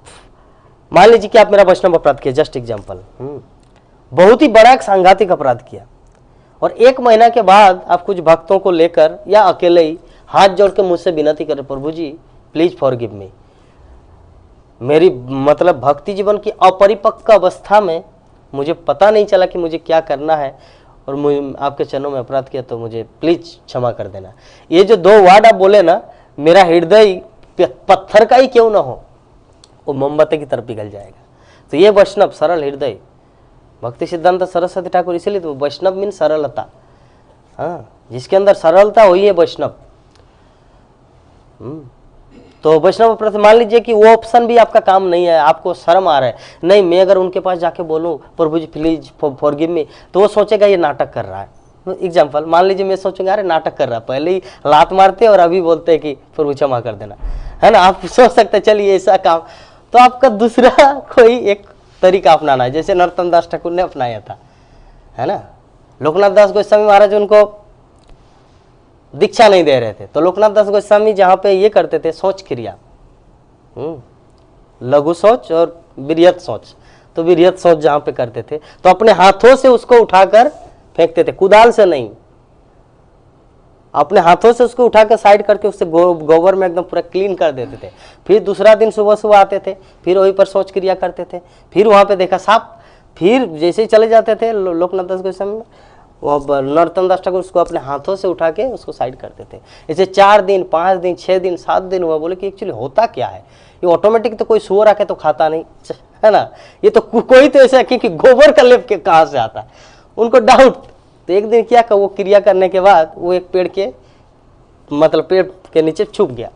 मान लीजिए कि आप मेरा वैष्णव अपराध किया, जस्ट एग्जांपल, बहुत ही बड़ा एक सांघातिक अपराध किया, और 1 महीना के बाद आप कुछ भक्तों को लेकर या अकेले ही हाथ जोड़ के मुझसे विनती करें, प्रभु जी प्लीज फॉरगिव मी, मेरी मतलब भक्ति जीवन की अपरिपक्व अवस्था में मुझे पता नहीं चला कि मुझे क्या करना है, और मुझे आपके चरणों में अपराध किया, तो मुझे प्लीज क्षमा कर देना। ये जो 2 वर्ड आप बोले ना, मेरा हृदय पत्थर का ही क्यों ना हो, वो मोमबत्ती की तरफ पिघल जाएगा। तो ये वैष्णव सरल हृदय, भक्ति सिद्धांत सरस्वती ठाकुर, इसीलिए तो वैष्णव मीन सरलता, हाँ, जिसके अंदर सरलता वही है वैष्णव। तो वैष्णव अपराध, मान लीजिए कि वो ऑप्शन भी आपका काम नहीं है, आपको शर्म आ रहा है, नहीं मैं अगर उनके पास जाके बोलूं प्रभु जी प्लीज फॉरगिव मी, तो वो सोचेगा ये नाटक कर रहा है। एग्जाम्पल, मान लीजिए मैं सोचूंगा अरे नाटक कर रहा है, पहले ही लात मारते और अभी बोलते हैं कि प्रभु क्षमा कर देना, है ना। आप सोच सकते चलिए ऐसा काम, तो आपका दूसरा कोई एक तरीका अपनाना है, जैसे नरोत्तम दास ठाकुर ने अपनाया था, है ना। लोकनाथ दास गोस्वामी महाराज उनको दीक्षा नहीं दे रहे थे, तो लोकनाथ दास गोस्वामी जहाँ पे ये करते थे सोच क्रिया, लघु सोच और विरहत सोच, तो विरहत सोच जहाँ पे करते थे तो अपने हाथों से उसको उठाकर फेंकते थे, कुदाल से नहीं, अपने हाथों से उसको उठाकर साइड करके उससे गोबर में एकदम पूरा क्लीन कर देते थे। फिर दूसरा दिन सुबह सुबह आते थे, फिर वहीं पर सोच क्रिया करते थे, फिर वहाँ पे देखा साफ, फिर जैसे ही चले जाते थे लोकनाथ दास गोस्वामी, वो नरोत्तम दास ठाकुर उसको अपने हाथों से उठा के उसको साइड करते थे। इसे 4 दिन 5 दिन 6 दिन 7 दिन हुआ। बोले कि एक्चुअली होता क्या है, ये ऑटोमेटिक तो कोई सुअर आके तो खाता नहीं है ना, ये तो कोई तो ऐसा कि गोबर का लेप के कहाँ से आता है, उनको डाउट। तो एक दिन क्या वो क्रिया करने के बाद वो एक पेड़ के मतलब पेड़ के नीचे छुप गया।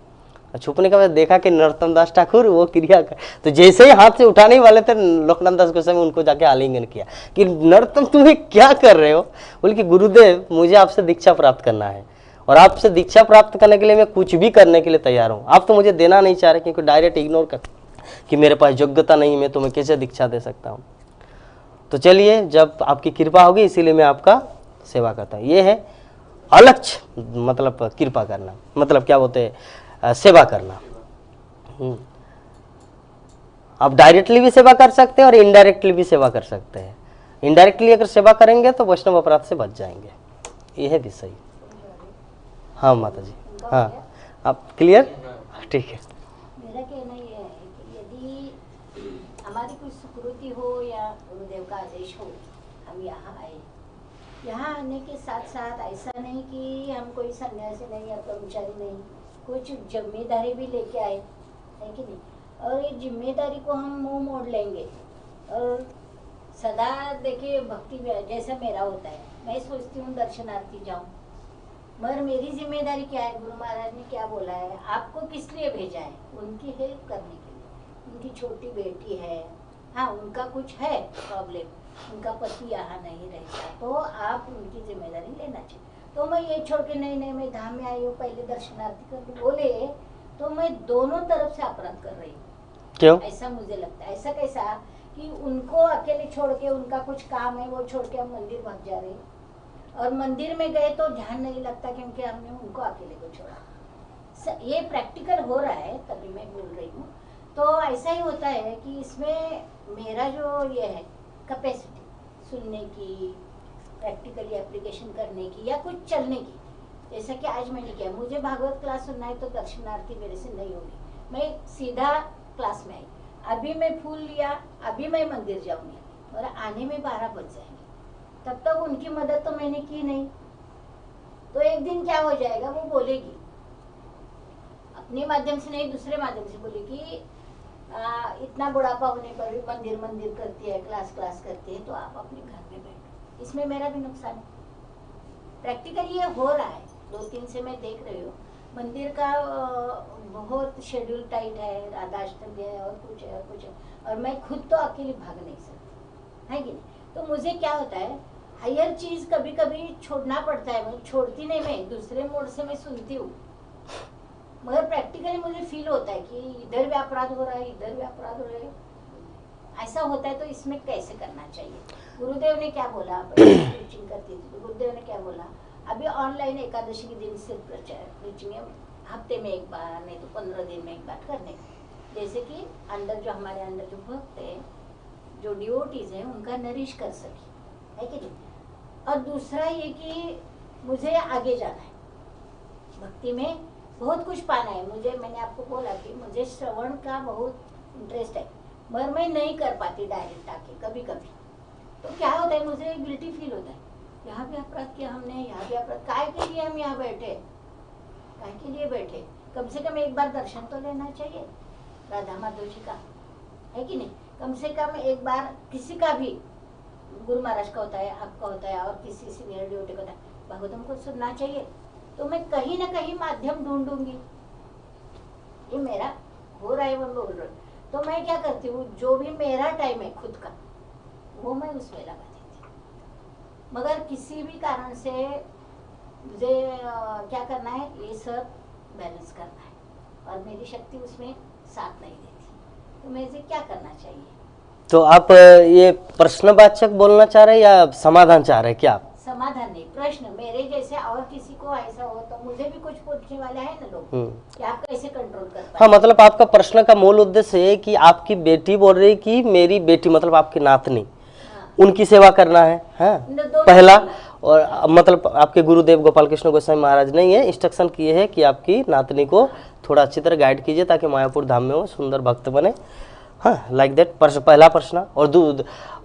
छुपने के बाद देखा कि नरोत्तम दास ठाकुर वो क्रिया कर, तो जैसे ही हाथ से उठाने वाले थे लोकनाथ दास गोस्वामी उनको जाके आलिंगन किया कि नरोत्तम तुम क्या कर रहे हो। बोले कि गुरुदेव मुझे आपसे दीक्षा प्राप्त करना है और आपसे दीक्षा प्राप्त करने के लिए मैं कुछ भी करने के लिए तैयार हूँ। आप तो मुझे देना नहीं चाह रहे क्योंकि डायरेक्ट इग्नोर कर कि मेरे पास योग्यता नहीं, मैं तुम्हें कैसे दीक्षा दे सकता हूँ। तो चलिए जब आपकी कृपा होगी इसीलिए मैं आपका सेवा करता हूँ। ये है अलक्ष्य मतलब कृपा करना, मतलब क्या बोलते हैं सेवा करना। आप डायरेक्टली भी सेवा कर सकते हैं और इनडायरेक्टली भी सेवा कर सकते हैं। इनडायरेक्टली अगर सेवा करेंगे तो वैष्णव अपराध से बच जाएंगे, ये है विषय। हाँ माता जी, हाँ आप क्लियर, ठीक है। मेरा कहना ये है कि यदि हमारी कोई सुकृति हो या गुरुदेव का आदेश हो, हम यहाँ आए, यहाँ आने के साथ साथ ऐसा नहीं कि हम कोई सन्यासी नहीं या कर्मचारी नहीं, कुछ जिम्मेदारी भी लेके आए, है कि नहीं। और ये जिम्मेदारी को हम मुंह मोड़ लेंगे और सदा देखिए भक्ति जैसा मेरा होता है, मैं सोचती हूँ दर्शनार्थी जाऊँ, मगर मेरी जिम्मेदारी क्या है, गुरु महाराज ने क्या बोला है, आपको किस लिए भेजा है, उनकी हेल्प करने के लिए। उनकी छोटी बेटी है, हाँ उनका कुछ है प्रॉब्लम, उनका पति यहाँ नहीं रहता, तो आप उनकी जिम्मेदारी लेना चाहिए। तो मैं ये छोड़ के नहीं मैं धाम में आई हूँ पहले दर्शनार्थी करके बोले, तो मैं दोनों तरफ से अपराध कर रही हूँ। क्यों ऐसा मुझे लगता है। ऐसा कैसा कि उनको अकेले छोड़ के, उनका कुछ काम है वो छोड़ के हम मंदिर भाग जा रहे हैं, और मंदिर में गए तो ध्यान नहीं लगता क्योंकि हमने उनको अकेले को छोड़ा। ये प्रैक्टिकल हो रहा है तभी मैं बोल रही हूँ। तो ऐसा ही होता है कि इसमें मेरा जो ये है कैपेसिटी सुनने की, प्रैक्टिकली एप्लीकेशन करने की या कुछ चलने की, जैसा कि आज मैंने किया, मुझे भागवत क्लास सुनना है तो दर्शनार्थी मेरे से नहीं होगी, मैं सीधा क्लास में आई, अभी मैं फूल लिया, अभी मैं मंदिर जाऊंगी और आने में 12 बज जाएंगे, तब तक उनकी मदद तो मैंने की नहीं। तो एक दिन क्या हो जाएगा, वो बोलेगी अपने माध्यम से नहीं दूसरे माध्यम से बोलेगी, इतना बुढ़ापा होने पर भी मंदिर मंदिर करती है, क्लास क्लास करती है, तो आप अपने घर में बैठो, इसमें मेरा भी नुकसान है। प्रैक्टिकली ये हो रहा है, 2-3 से मैं देख रही हूँ। मंदिर का बहुत शेड्यूल टाइट है, राधाष्टमी है और कुछ है और कुछ है, और मैं खुद तो अकेले भाग नहीं सकती, है कि नहीं। तो मुझे क्या होता है, हायर चीज कभी कभी छोड़ना पड़ता है, मैं छोड़ती नहीं, मैं दूसरे मोड से मैं सुनती हूँ, मगर प्रैक्टिकली मुझे फील होता है कि इधर भी अपराध हो रहा है, इधर भी अपराध हो रहा है, ऐसा होता है। तो इसमें कैसे करना चाहिए, गुरुदेव ने क्या बोला, प्रीचिंग करती थी तो गुरुदेव ने क्या बोला, अभी ऑनलाइन एकादशी के दिन सिर्फ प्रीचिंग है, हफ्ते में एक बार नहीं तो 15 दिन में एक बार करने का, जैसे कि अंदर जो हमारे अंदर जो भक्त है, जो डिवोटीज है, उनका नरिश कर सके, है कि नहीं। और दूसरा ये कि मुझे आगे जाना है, भक्ति में बहुत कुछ पाना है मुझे। मैंने आपको बोला कि मुझे श्रवण का बहुत इंटरेस्ट है, मगर मैं नहीं कर पाती डायरेक्ट आके कभी कभी। तो क्या होता है, मुझे गिल्टी फील होता है, यहाँ भी अपराध किया हमने, यहाँ भी अपराध, काय के लिए हम यहाँ बैठे, काय के लिए बैठे, कम से कम एक बार दर्शन तो लेना चाहिए राधा माधव जी का, है कि नहीं। कम से कम एक बार किसी का भी, गुरु महाराज का होता है, आपका होता है, और किसी सीनियर डिवोटी का होता है, भागवतम को सुनना चाहिए। तो मैं कहीं ना कहीं माध्यम ढूंढूंगी, ये मेरा हो रहा है, वो बोल रहा है। तो मैं क्या करती हूँ, जो भी मेरा टाइम है खुद का, वो मैं उसमें लगा देती हूँ। मगर किसी भी कारण से मुझे क्या करना है, ये सब बैलेंस करना है, और मेरी शक्ति उसमें साथ नहीं देती, तो मुझे क्या करना चाहिए। तो आप ये प्रश्नवाचक बोलना चाह रहे हैं या समाधान चाह रहे हैं क्या आप? समाधान नहीं, प्रश्न। मेरे जैसे और किसी को ऐसा हो तो मुझे भी कुछ पूछने वाले हैं ना लोग कि आप कैसे कंट्रोल कर पाए। हाँ, मतलब आपका प्रश्न का मूल उद्देश्य है कि आपकी बेटी बोल रही कि मेरी बेटी मतलब आपकी नातनी, हाँ, उनकी सेवा करना है, हाँ पहला। और मतलब आपके गुरुदेव गोपाल कृष्ण गोस्वामी महाराज ने ये इंस्ट्रक्शन किए हैं कि आपकी नातनी को थोड़ा अच्छी तरह गाइड कीजिए ताकि मायापुर धाम में वो सुंदर भक्त बने, हाँ लाइक दैट। पहला प्रश्न।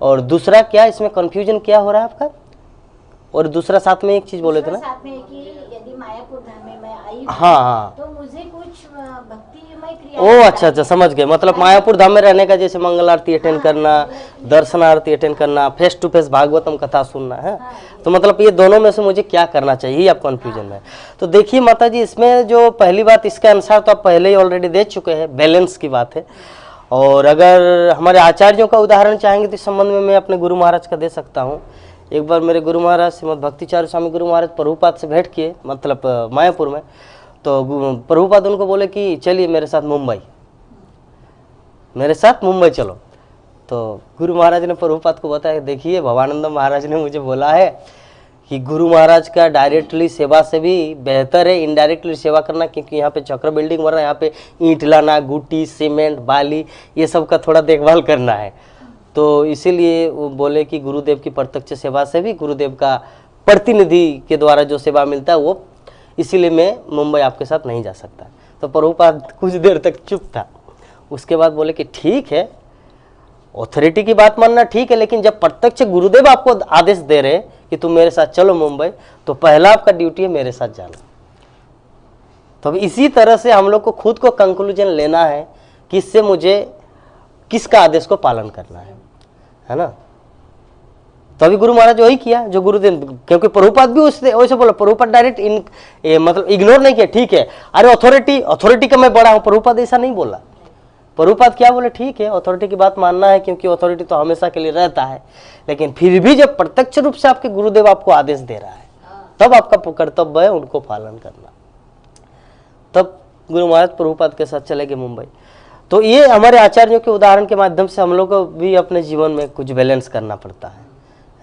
और दूसरा क्या इसमें कंफ्यूजन क्या हो रहा है आपका? और दूसरा साथ में एक चीज बोले थे ना, साथ में कि यदि मायापुर धाम में मैं आई हूँ, हाँ हाँ, तो मुझे कुछ भक्तिमय क्रिया। ओ अच्छा अच्छा, समझ गए। मतलब मायापुर धाम में रहने का जैसे मंगल आरती अटेंड करना, दर्शन आरती अटेंड करना, फेस टू फेस भागवतम कथा सुनना है। तो मतलब ये दोनों में से मुझे क्या करना चाहिए, आप कंफ्यूजन में। तो देखिए माता जी, इसमें जो पहली बात, इसके अनुसार तो आप पहले ही ऑलरेडी दे चुके हैं, बैलेंस की बात है। और अगर हमारे आचार्यों का उदाहरण चाहेंगे तो इस संबंध में मैं अपने गुरु महाराज का दे सकता हूँ। एक बार मेरे गुरु महाराज श्रीमद् भक्तिचार्य स्वामी गुरु महाराज प्रभुपाद से भेंट किए, मतलब मायापुर में। तो प्रभुपाद उनको बोले कि चलिए मेरे साथ मुंबई, मेरे साथ मुंबई चलो। तो गुरु महाराज ने प्रभुपाद को बताया, देखिए भवानंद महाराज ने मुझे बोला है कि गुरु महाराज का डायरेक्टली सेवा से भी बेहतर है इनडायरेक्टली सेवा करना, क्योंकि यहाँ पे चक्र बिल्डिंग बन रहा है, यहाँ पे ईंट लाना, गुट्टी, सीमेंट, बाली, ये सब का थोड़ा देखभाल करना है। तो इसीलिए वो बोले कि गुरुदेव की प्रत्यक्ष सेवा से भी गुरुदेव का प्रतिनिधि के द्वारा जो सेवा मिलता है वो, इसीलिए मैं मुंबई आपके साथ नहीं जा सकता। तो प्रभुपाद कुछ देर तक चुप था, उसके बाद बोले कि ठीक है, अथॉरिटी की बात मानना ठीक है, लेकिन जब प्रत्यक्ष गुरुदेव आपको आदेश दे रहे कि तुम मेरे साथ चलो मुंबई, तो पहला आपका ड्यूटी है मेरे साथ जाना। तो अब इसी तरह से हम लोग को खुद को कंक्लूजन लेना है कि इससे मुझे किसका आदेश को पालन करना है ना। तो अभी गुरु महाराज वही किया जो गुरुदेव, क्योंकि प्रभुपाद भी उससे वैसे बोला, प्रभुपाद डायरेक्ट मतलब इग्नोर नहीं किया, ठीक है अरे अथॉरिटी का मैं बड़ा हूं, प्रभुपाद ऐसा नहीं बोला। प्रभुपाद क्या बोले, ठीक है अथॉरिटी की बात मानना है, क्योंकि अथॉरिटी तो हमेशा के लिए रहता है, लेकिन फिर भी जब प्रत्यक्ष रूप से आपके गुरुदेव आपको आदेश दे रहा है, तब आपका कर्तव्य है उनको पालन करना। तब गुरु महाराज प्रभुपाद के साथ चले गए मुंबई। तो ये हमारे आचार्यों के उदाहरण के माध्यम से हम लोग को भी अपने जीवन में कुछ बैलेंस करना पड़ता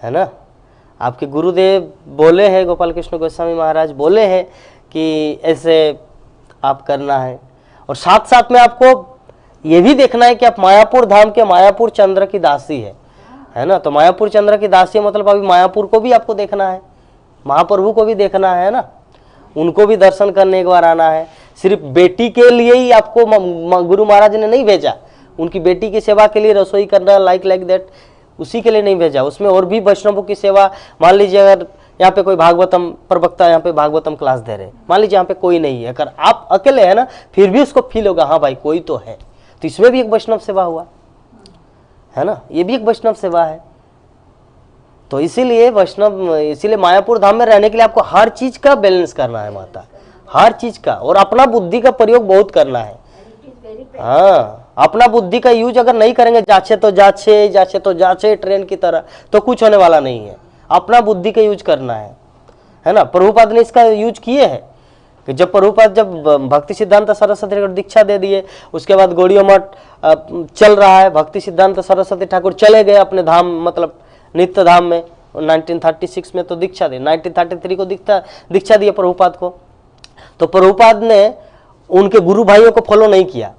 है ना। आपके गुरुदेव बोले हैं, गोपाल कृष्ण गोस्वामी महाराज बोले हैं कि ऐसे आप करना है, और साथ साथ में आपको ये भी देखना है कि आप मायापुर धाम के मायापुर चंद्र की दासी है ना। तो मायापुर चंद्र की दासी मतलब अभी मायापुर को भी आपको देखना है, महाप्रभु को भी देखना है ना, उनको भी दर्शन करने एक बार आना है। सिर्फ बेटी के लिए ही आपको गुरु महाराज ने नहीं भेजा, उनकी बेटी की सेवा के लिए रसोई करना लाइक दैट, उसी के लिए नहीं भेजा, उसमें और भी वैष्णवों की सेवा। मान लीजिए अगर यहाँ पे कोई भागवतम प्रवक्ता यहाँ पे भागवतम क्लास दे रहे, मान लीजिए यहाँ पे कोई नहीं है, अगर आप अकेले है ना, फिर भी उसको फील होगा हाँ भाई कोई तो है, तो इसमें भी एक वैष्णव सेवा हुआ है ना, ये भी एक वैष्णव सेवा है। तो इसीलिए मायापुर धाम में रहने के लिए आपको हर चीज का बैलेंस करना है माता, हर चीज का, और अपना बुद्धि का प्रयोग बहुत करना है। हाँ, अपना बुद्धि का यूज अगर नहीं करेंगे, जाचे तो जाचे ट्रेन की तरह, तो कुछ होने वाला नहीं है। अपना बुद्धि का यूज करना है ना। प्रभुपाद ने इसका यूज किए हैं कि जब प्रभुपाद जब भक्ति सिद्धांत सरस्वती ठाकुर दीक्षा दे दिए, उसके बाद गौड़िया मठ चल रहा है, भक्ति सिद्धांत सरस्वती ठाकुर चले गए अपने धाम, मतलब नित्य धाम में 1936 में तो दीक्षा दी, 1933 को दीक्षा दिया प्रभुपाद को। तो प्रभुपाद ने उनके गुरु भाइयों को फॉलो नहीं किया,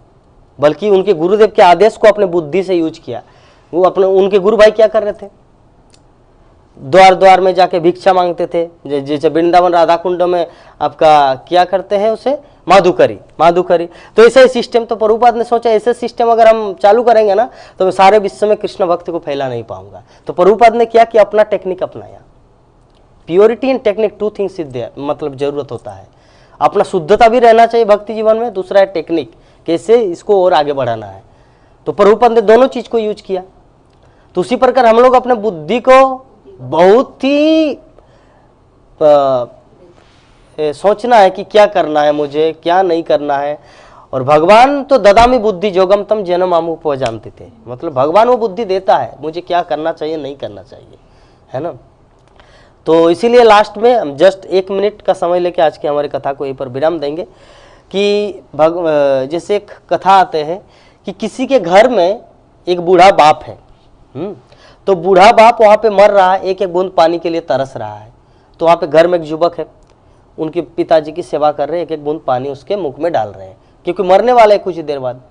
बल्कि उनके गुरुदेव के आदेश को अपने बुद्धि से यूज किया। वो उनके गुरु भाई क्या कर रहे थे, द्वार द्वार में जाके भिक्षा मांगते थे, जैसे वृंदावन राधा कुंड में आपका क्या करते हैं उसे माधुकरी। तो ऐसे सिस्टम, तो प्रभुपाद ने सोचा ऐसे सिस्टम अगर हम चालू करेंगे ना, तो मैं सारे विश्व में कृष्ण भक्ति को फैला नहीं पाऊंगा। तो प्रभुपाद ने क्या किया, अपना टेक्निक अपनाया। Purity and technique, two things मतलब जरूरत होता है। अपना शुद्धता भी रहना चाहिए भक्ति जीवन में, दूसरा है टेक्निक, कैसे इसको और आगे बढ़ाना है। तो प्रभुपाद ने दोनों चीज को यूज किया। तो उसी प्रकार हम लोग अपने बुद्धि को बहुत ही सोचना है कि क्या करना है मुझे, क्या नहीं करना है। और भगवान तो ददामी बुद्धि जोगम तम जन्म आमु उपजानते थे, मतलब भगवान वो बुद्धि देता है मुझे क्या करना चाहिए नहीं करना चाहिए, है ना। तो इसीलिए लास्ट में हम जस्ट 1 मिनट का समय लेके आज की हमारी कथा को यहीं पर विराम देंगे कि जैसे एक कथा आते हैं कि किसी के घर में एक बूढ़ा बाप है, तो बूढ़ा बाप वहाँ पे मर रहा है, एक एक बूंद पानी के लिए तरस रहा है। तो वहाँ पे घर में एक युवक है, उनके पिताजी की सेवा कर रहे हैं, एक एक बूंद पानी उसके मुख में डाल रहे हैं, क्योंकि मरने वाले कुछ देर बाद,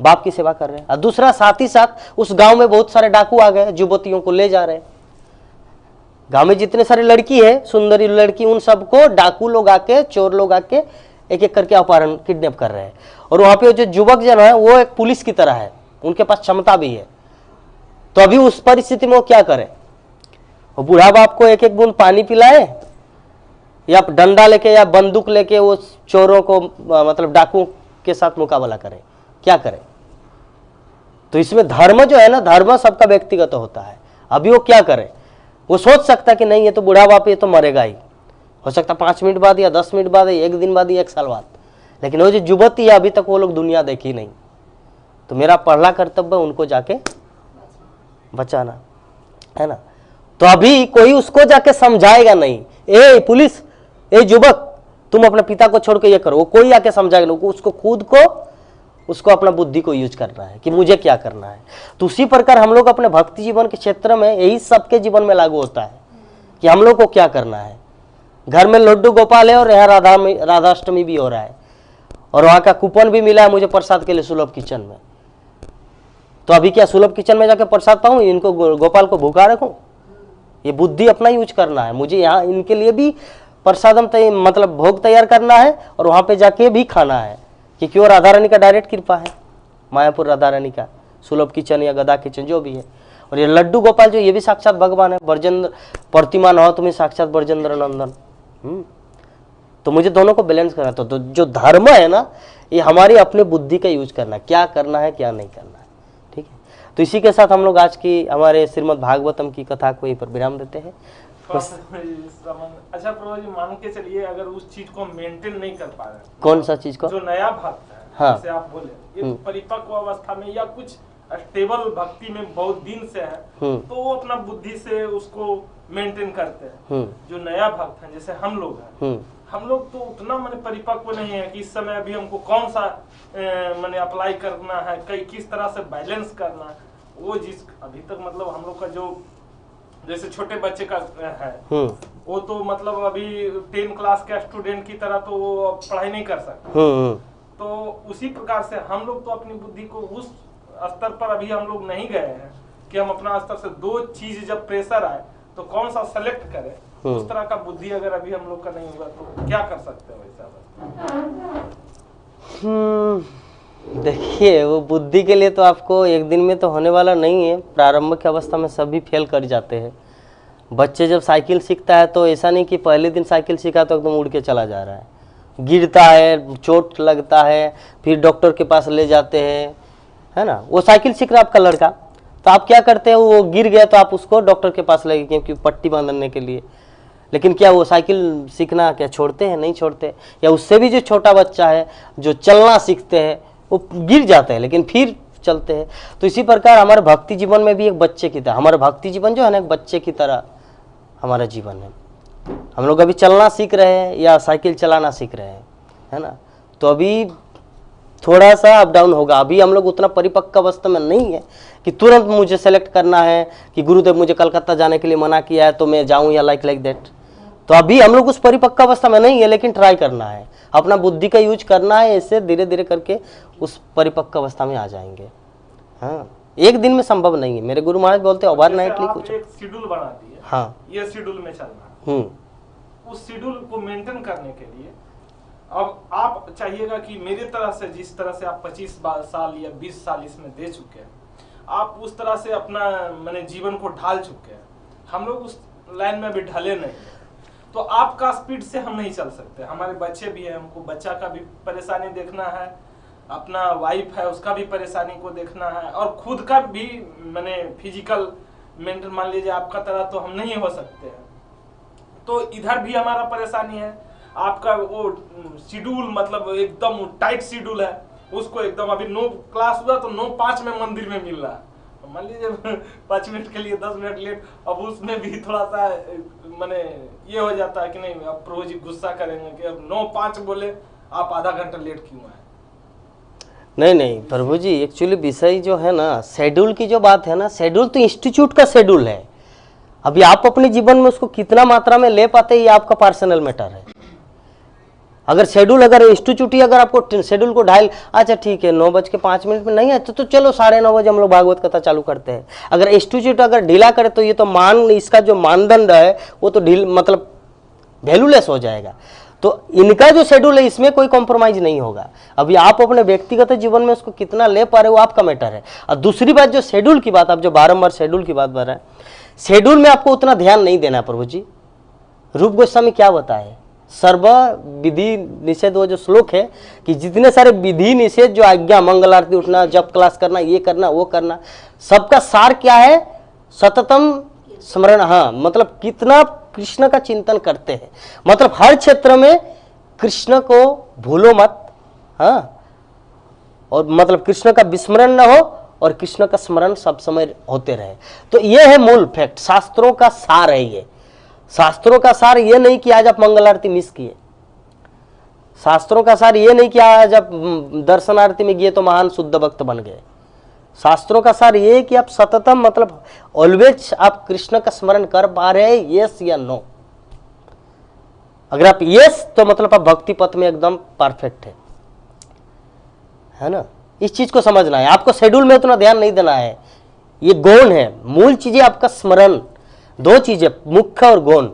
बाप की सेवा कर रहे हैं। और दूसरा साथ ही साथ उस गांव में बहुत सारे डाकू आ गए, युवतियों को ले जा रहे हैं। गांव में जितने सारे लड़की है, सुंदरी लड़की, उन सबको डाकू लोग आके, चोर लोग आके एक एक करके अपहरण, किडनैप कर रहे हैं। और वहां पे जो युवक जन है वो एक पुलिस की तरह है, उनके पास क्षमता भी है। तो अभी उस परिस्थिति में वो क्या करे, वो बूढ़ा बाप को एक एक बूंद पानी पिलाए या डंडा लेके या बंदूक लेके वो चोरों को मतलब डाकुओं के साथ मुकाबला करे, क्या करे? तो इसमें धर्म जो है ना, धर्म सबका व्यक्तिगत होता है। अभी वो क्या करे, वो सोच सकता कि नहीं ये तो बूढ़ा बाप, ये तो मरेगा ही, हो सकता 5 मिनट बाद या 10 मिनट बाद या 1 दिन बाद या 1 साल बाद, लेकिन वो जो युवती है अभी तक वो लोग दुनिया देखी नहीं। तो मेरा पहला कर्तव्य उनको जाके बचाना है ना। तो अभी कोई उसको जाके समझाएगा नहीं, ए पुलिस, ए युवक, तुम अपने पिता को छोड़ के ये करो, वो कोई आके समझाएगा नहीं, उसको खुद को, उसको अपना बुद्धि को यूज करना है कि मुझे क्या करना है। तो उसी प्रकार हम लोग अपने भक्ति जीवन के क्षेत्र में यही सबके जीवन में लागू होता है कि हम लोग को क्या करना है। घर में लड्डू गोपाल है और यहाँ राधाष्टमी भी हो रहा है और वहाँ का कूपन भी मिला है मुझे प्रसाद के लिए सुलभ किचन में। तो अभी क्या सुलभ किचन में जाके प्रसाद पाऊँ, इनको गोपाल को भूखा रखूँ? ये बुद्धि अपना यूज करना है मुझे। यहाँ इनके लिए भी प्रसादम मतलब भोग तैयार करना है और वहाँ पे जाके भी खाना है, क्योंकि वो राधा रानी का डायरेक्ट कृपा है, मायापुर राधा रानी का सुलभ किचन या गदा किचन जो भी है। और ये लड्डू गोपाल जो, ये भी साक्षात भगवान है। ब्रजेंद्र प्रतिमा न हो तुम्हें साक्षात ब्रजेंद्र नंदन। तो मुझे दोनों को बैलेंस करना। तो जो धर्म है ना, ये हमारी अपने बुद्धि का यूज करना है, क्या करना है क्या नहीं करना है। ठीक है, तो इसी के साथ हम लोग आज की हमारे श्रीमद् भागवतम की कथा को यहीं पर विराम देते हैं। अच्छा प्रभु जी, मान के चलिए अगर उस चीज को मेंटेन नहीं कर पा रहे, कौन सा चीज को? जो नया भक्त है, हाँ, जैसे आप बोले ये परिपक्व अवस्था में या कुछ स्टेबल भक्ति में बहुत दिन से है, तो वो अपना बुद्धि से उसको मेंटेन करते हैं। जो नया भक्त है जैसे हम लोग हैं, हम लोग तो उतना मैंने परिपक्व नहीं है कि इस समय अभी हमको कौन सा मैंने अप्लाई करना है, किस तरह से बैलेंस करना है। वो जिस अभी तक मतलब हम लोग का जो जैसे छोटे बच्चे का है, वो तो मतलब अभी 10 क्लास के स्टूडेंट की तरह तो वो पढ़ाई नहीं कर सकता। तो उसी प्रकार से हम लोग तो अपनी बुद्धि को उस स्तर पर अभी हम लोग नहीं गए हैं कि हम अपना स्तर से 2 चीज जब प्रेशर आए तो कौन सा सेलेक्ट करें। उस तरह का बुद्धि अगर अभी हम लोग का नहीं हुआ तो क्या कर सकते हैं वैसा? देखिए, वो बुद्धि के लिए तो आपको एक दिन में तो होने वाला नहीं है। प्रारंभिक अवस्था में सभी फेल कर जाते हैं। बच्चे जब साइकिल सीखता है तो ऐसा नहीं कि पहले दिन साइकिल सीखा तो एकदम उड़ के चला जा रहा है, गिरता है, चोट लगता है, फिर डॉक्टर के पास ले जाते हैं, है ना। वो साइकिल सीख रहा है आपका लड़का, तो आप क्या करते हैं, वो गिर गया तो आप उसको डॉक्टर के पास ले गए क्योंकि पट्टी बांधने के लिए। लेकिन क्या वो साइकिल सीखना क्या छोड़ते हैं? नहीं छोड़ते। या उससे भी जो छोटा बच्चा है जो चलना सीखते हैं वो गिर जाते हैं लेकिन फिर चलते हैं। तो इसी प्रकार हमारे भक्ति जीवन में भी एक बच्चे की तरह, हमारा भक्ति जीवन जो है ना एक बच्चे की तरह हमारा जीवन है। हम लोग अभी चलना सीख रहे हैं या साइकिल चलाना सीख रहे हैं, है ना। तो अभी थोड़ा सा अप डाउन होगा। अभी हम लोग उतना परिपक्व अवस्था में नहीं है कि तुरंत मुझे सेलेक्ट करना है कि गुरुदेव मुझे कलकत्ता जाने के लिए मना किया है तो मैं जाऊं या लाइक दैट। तो अभी हम लोग उस परिपक्व अवस्था में नहीं है, लेकिन ट्राई करना है, अपना बुद्धि का यूज करना है। इससे धीरे धीरे करके उस परिपक्व अवस्था में आ जाएंगे। हाँ, एक दिन में संभव नहीं है। मेरे गुरु महाराज बोलते हैं ओवरनाइटली कुछ एक शेड्यूल बना दिए, हाँ, ये शेड्यूल में चलना। उस शेड्यूल को मेंटेन करने के लिए अब आप चाहिएगा कि मेरे तरह से, जिस तरह से आप 25 साल या 20 साल इसमें दे चुके हैं, आप उस तरह से अपना मैंने जीवन को ढाल चुके हैं। हम लोग उस लाइन में भी ढले नहीं, तो आपका स्पीड से हम नहीं चल सकते। हमारे बच्चे भी हैं, हमको बच्चा का भी परेशानी देखना है, अपना वाइफ है उसका भी परेशानी को देखना है, और खुद का भी मैंने फिजिकल मेंटेन। मान लीजिए आपका तरह तो हम नहीं हो सकते हैं, तो इधर भी हमारा परेशानी है। आपका वो शेड्यूल मतलब एकदम टाइट शेड्यूल है, उसको एकदम अभी 9 क्लास हुआ तो 9:05 में मंदिर में मिल रहा है। मान लीजिए 5 मिनट के लिए 10 मिनट लेट, अब उसमें भी थोड़ा सा मैंने ये हो जाता है कि नहीं अब प्रभु जी गुस्सा करेंगे कि अब 9:05 बोले आप आधा घंटा लेट क्यों आए। नहीं नहीं प्रभु जी, एक्चुअली विषय जो है ना, शेड्यूल की जो बात है ना, शेड्यूल तो इंस्टीट्यूट का शेड्यूल है। अभी आप अपने जीवन में उसको कितना मात्रा में ले पाते हैं ये आपका पर्सनल मैटर है। अगर शेड्यूल, अगर इंस्टीट्यूट ही अगर आपको शेड्यूल को ढाल, अच्छा ठीक है 9:05 में नहीं है तो चलो 9:30 बजे हम लोग भागवत कथा चालू करते हैं। अगर इंस्टीट्यूट अगर ढीला करे तो ये तो इसका जो मानदंड है वो तो मतलब वैल्यूलेस हो जाएगा। तो इनका जो शेड्यूल है इसमें कोई कॉम्प्रोमाइज नहीं होगा। अभी आप अपने व्यक्तिगत जीवन में उसको कितना ले पा रहे हो आपका मैटर है। और दूसरी बात जो शेड्यूल की बात, आप जो बारंबार शेड्यूल की बात कर रहे हैं, शेड्यूल में आपको उतना ध्यान नहीं देना प्रभु जी। रूप गोस्वामी क्या बताए, सर्व विधि निषेध, वो जो श्लोक है कि जितने सारे विधि निषेध जो आज्ञा, मंगल आरती उठना, जप क्लास करना, ये करना वो करना, सबका सार क्या है, सततम स्मरण। हाँ, मतलब कितना कृष्ण का चिंतन करते हैं, मतलब हर क्षेत्र में कृष्ण को भूलो मत। हाँ, और मतलब कृष्ण का विस्मरण न हो और कृष्ण का स्मरण सब समय होते रहे। तो ये है मूल फैक्ट, शास्त्रों का सार है ये। शास्त्रों का सार ये नहीं कि आज आप मंगल आरती मिस किए, शास्त्रों का सार ये नहीं कि आज आप दर्शन आरती में गए तो महान शुद्ध भक्त बन गए। शास्त्रों का सार ये कि आप सततम, मतलब ऑलवेज आप कृष्ण का स्मरण कर पा रहे हैं, यस या नो। अगर आप यस, तो मतलब आप भक्ति पथ में एकदम परफेक्ट है ना। इस चीज को समझना है, आपको शेड्यूल में उतना ध्यान नहीं देना है। ये गौण है, मूल चीजें आपका स्मरण, दो चीजें, मुख्य और गौण।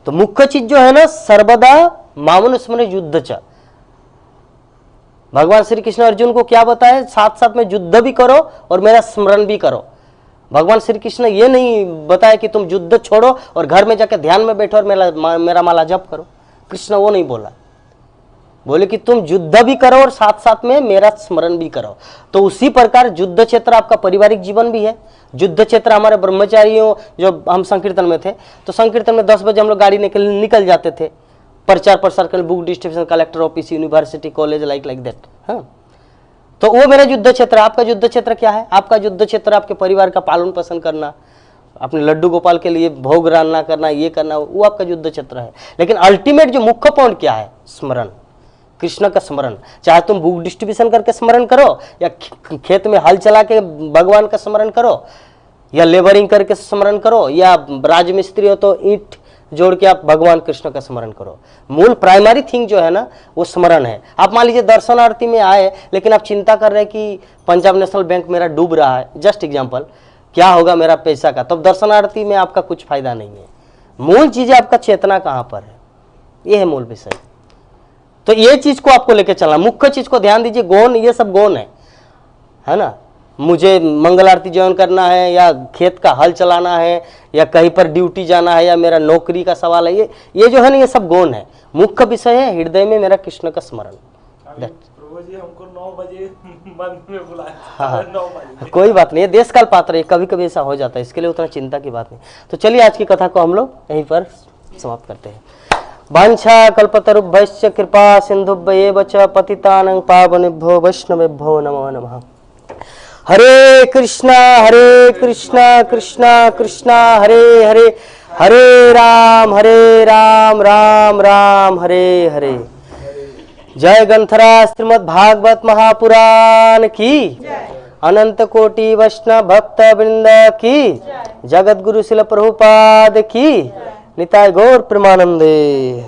तो मुख्य चीज जो है ना, सर्वदा मामन स्मरण युद्ध च। भगवान श्री कृष्ण अर्जुन को क्या बताए, साथ साथ में युद्ध भी करो और मेरा स्मरण भी करो। भगवान श्री कृष्ण ये नहीं बताया कि तुम युद्ध छोड़ो और घर में जाकर ध्यान में बैठो और मेरा माला जप करो। कृष्ण वो नहीं बोला, बोले कि तुम युद्ध भी करो और साथ साथ में मेरा स्मरण भी करो। तो उसी प्रकार युद्ध क्षेत्र आपका पारिवारिक जीवन भी है। युद्ध क्षेत्र हमारे ब्रह्मचारियों, जो हम संकीर्तन में थे, तो संकीर्तन में 10 बजे हम लोग गाड़ी निकल जाते थे, प्रचार प्रसार कर, book distribution, collector office, university, college, like that. हाँ, तो वो मेरा युद्ध क्षेत्र। आपका युद्ध क्षेत्र क्या है? आपका युद्ध क्षेत्र आपके परिवार का पालन पोषण करना, अपने लड्डू गोपाल के लिए भोग रान्ना करना, ये करना, वो आपका युद्ध क्षेत्र है। लेकिन अल्टीमेट जो मुख्य पॉइंट क्या है, स्मरण, कृष्ण का स्मरण। चाहे तुम बुक डिस्ट्रीब्यूशन करके स्मरण करो, या खेत में हल चला के भगवान का स्मरण करो, या लेबरिंग करके स्मरण करो, या राजमिस्त्री हो तो ईंट जोड़ के आप भगवान कृष्ण का स्मरण करो। मूल प्राइमरी थिंग जो है ना, वो स्मरण है। आप मान लीजिए दर्शन आरती में आए, लेकिन आप चिंता कर रहे हैं कि पंजाब नेशनल बैंक मेरा डूब रहा है, जस्ट एग्जांपल, क्या होगा मेरा पैसा का, तब दर्शन आरती में आपका कुछ फायदा नहीं है। मूल चीज आपका चेतना कहाँ पर है, ये है मूल विषय। तो ये चीज को आपको लेके चलना, मुख्य चीज को ध्यान दीजिए। गौण, ये सब गौण है ना। मुझे मंगल आरती ज्वाइन करना है, या खेत का हल चलाना है, या कहीं पर ड्यूटी जाना है, या मेरा नौकरी का सवाल है, ये जो है ना, ये सब गौण है। मुख्य विषय है हृदय में मेरा कृष्ण का स्मरण। प्रभु जी हमको 9 बजे मंदिर में बुलाया। हाँ, 9 बजे कोई बात नहीं, देश काल पात्र है, कभी कभी ऐसा हो जाता है, इसके लिए उतना चिंता की बात नहीं। तो चलिए आज की कथा को हम लोग यहीं पर समाप्त करते हैं। वांछा कल्पतरुभ्यश्च कृपा सिन्धुभ्येव च पतितानां पावनेभ्यो वैष्णवेभ्यो नमो नमः। हरे कृष्णा कृष्णा कृष्णा हरे हरे, हरे राम राम राम हरे हरे। जय ग्रंथराज श्रीमद् भागवत महापुराण की, अनंत कोटि वैष्णव भक्त वृंद की, जगत गुरु शिल प्रभुपाद की, निताय गौर प्रेमानंदे।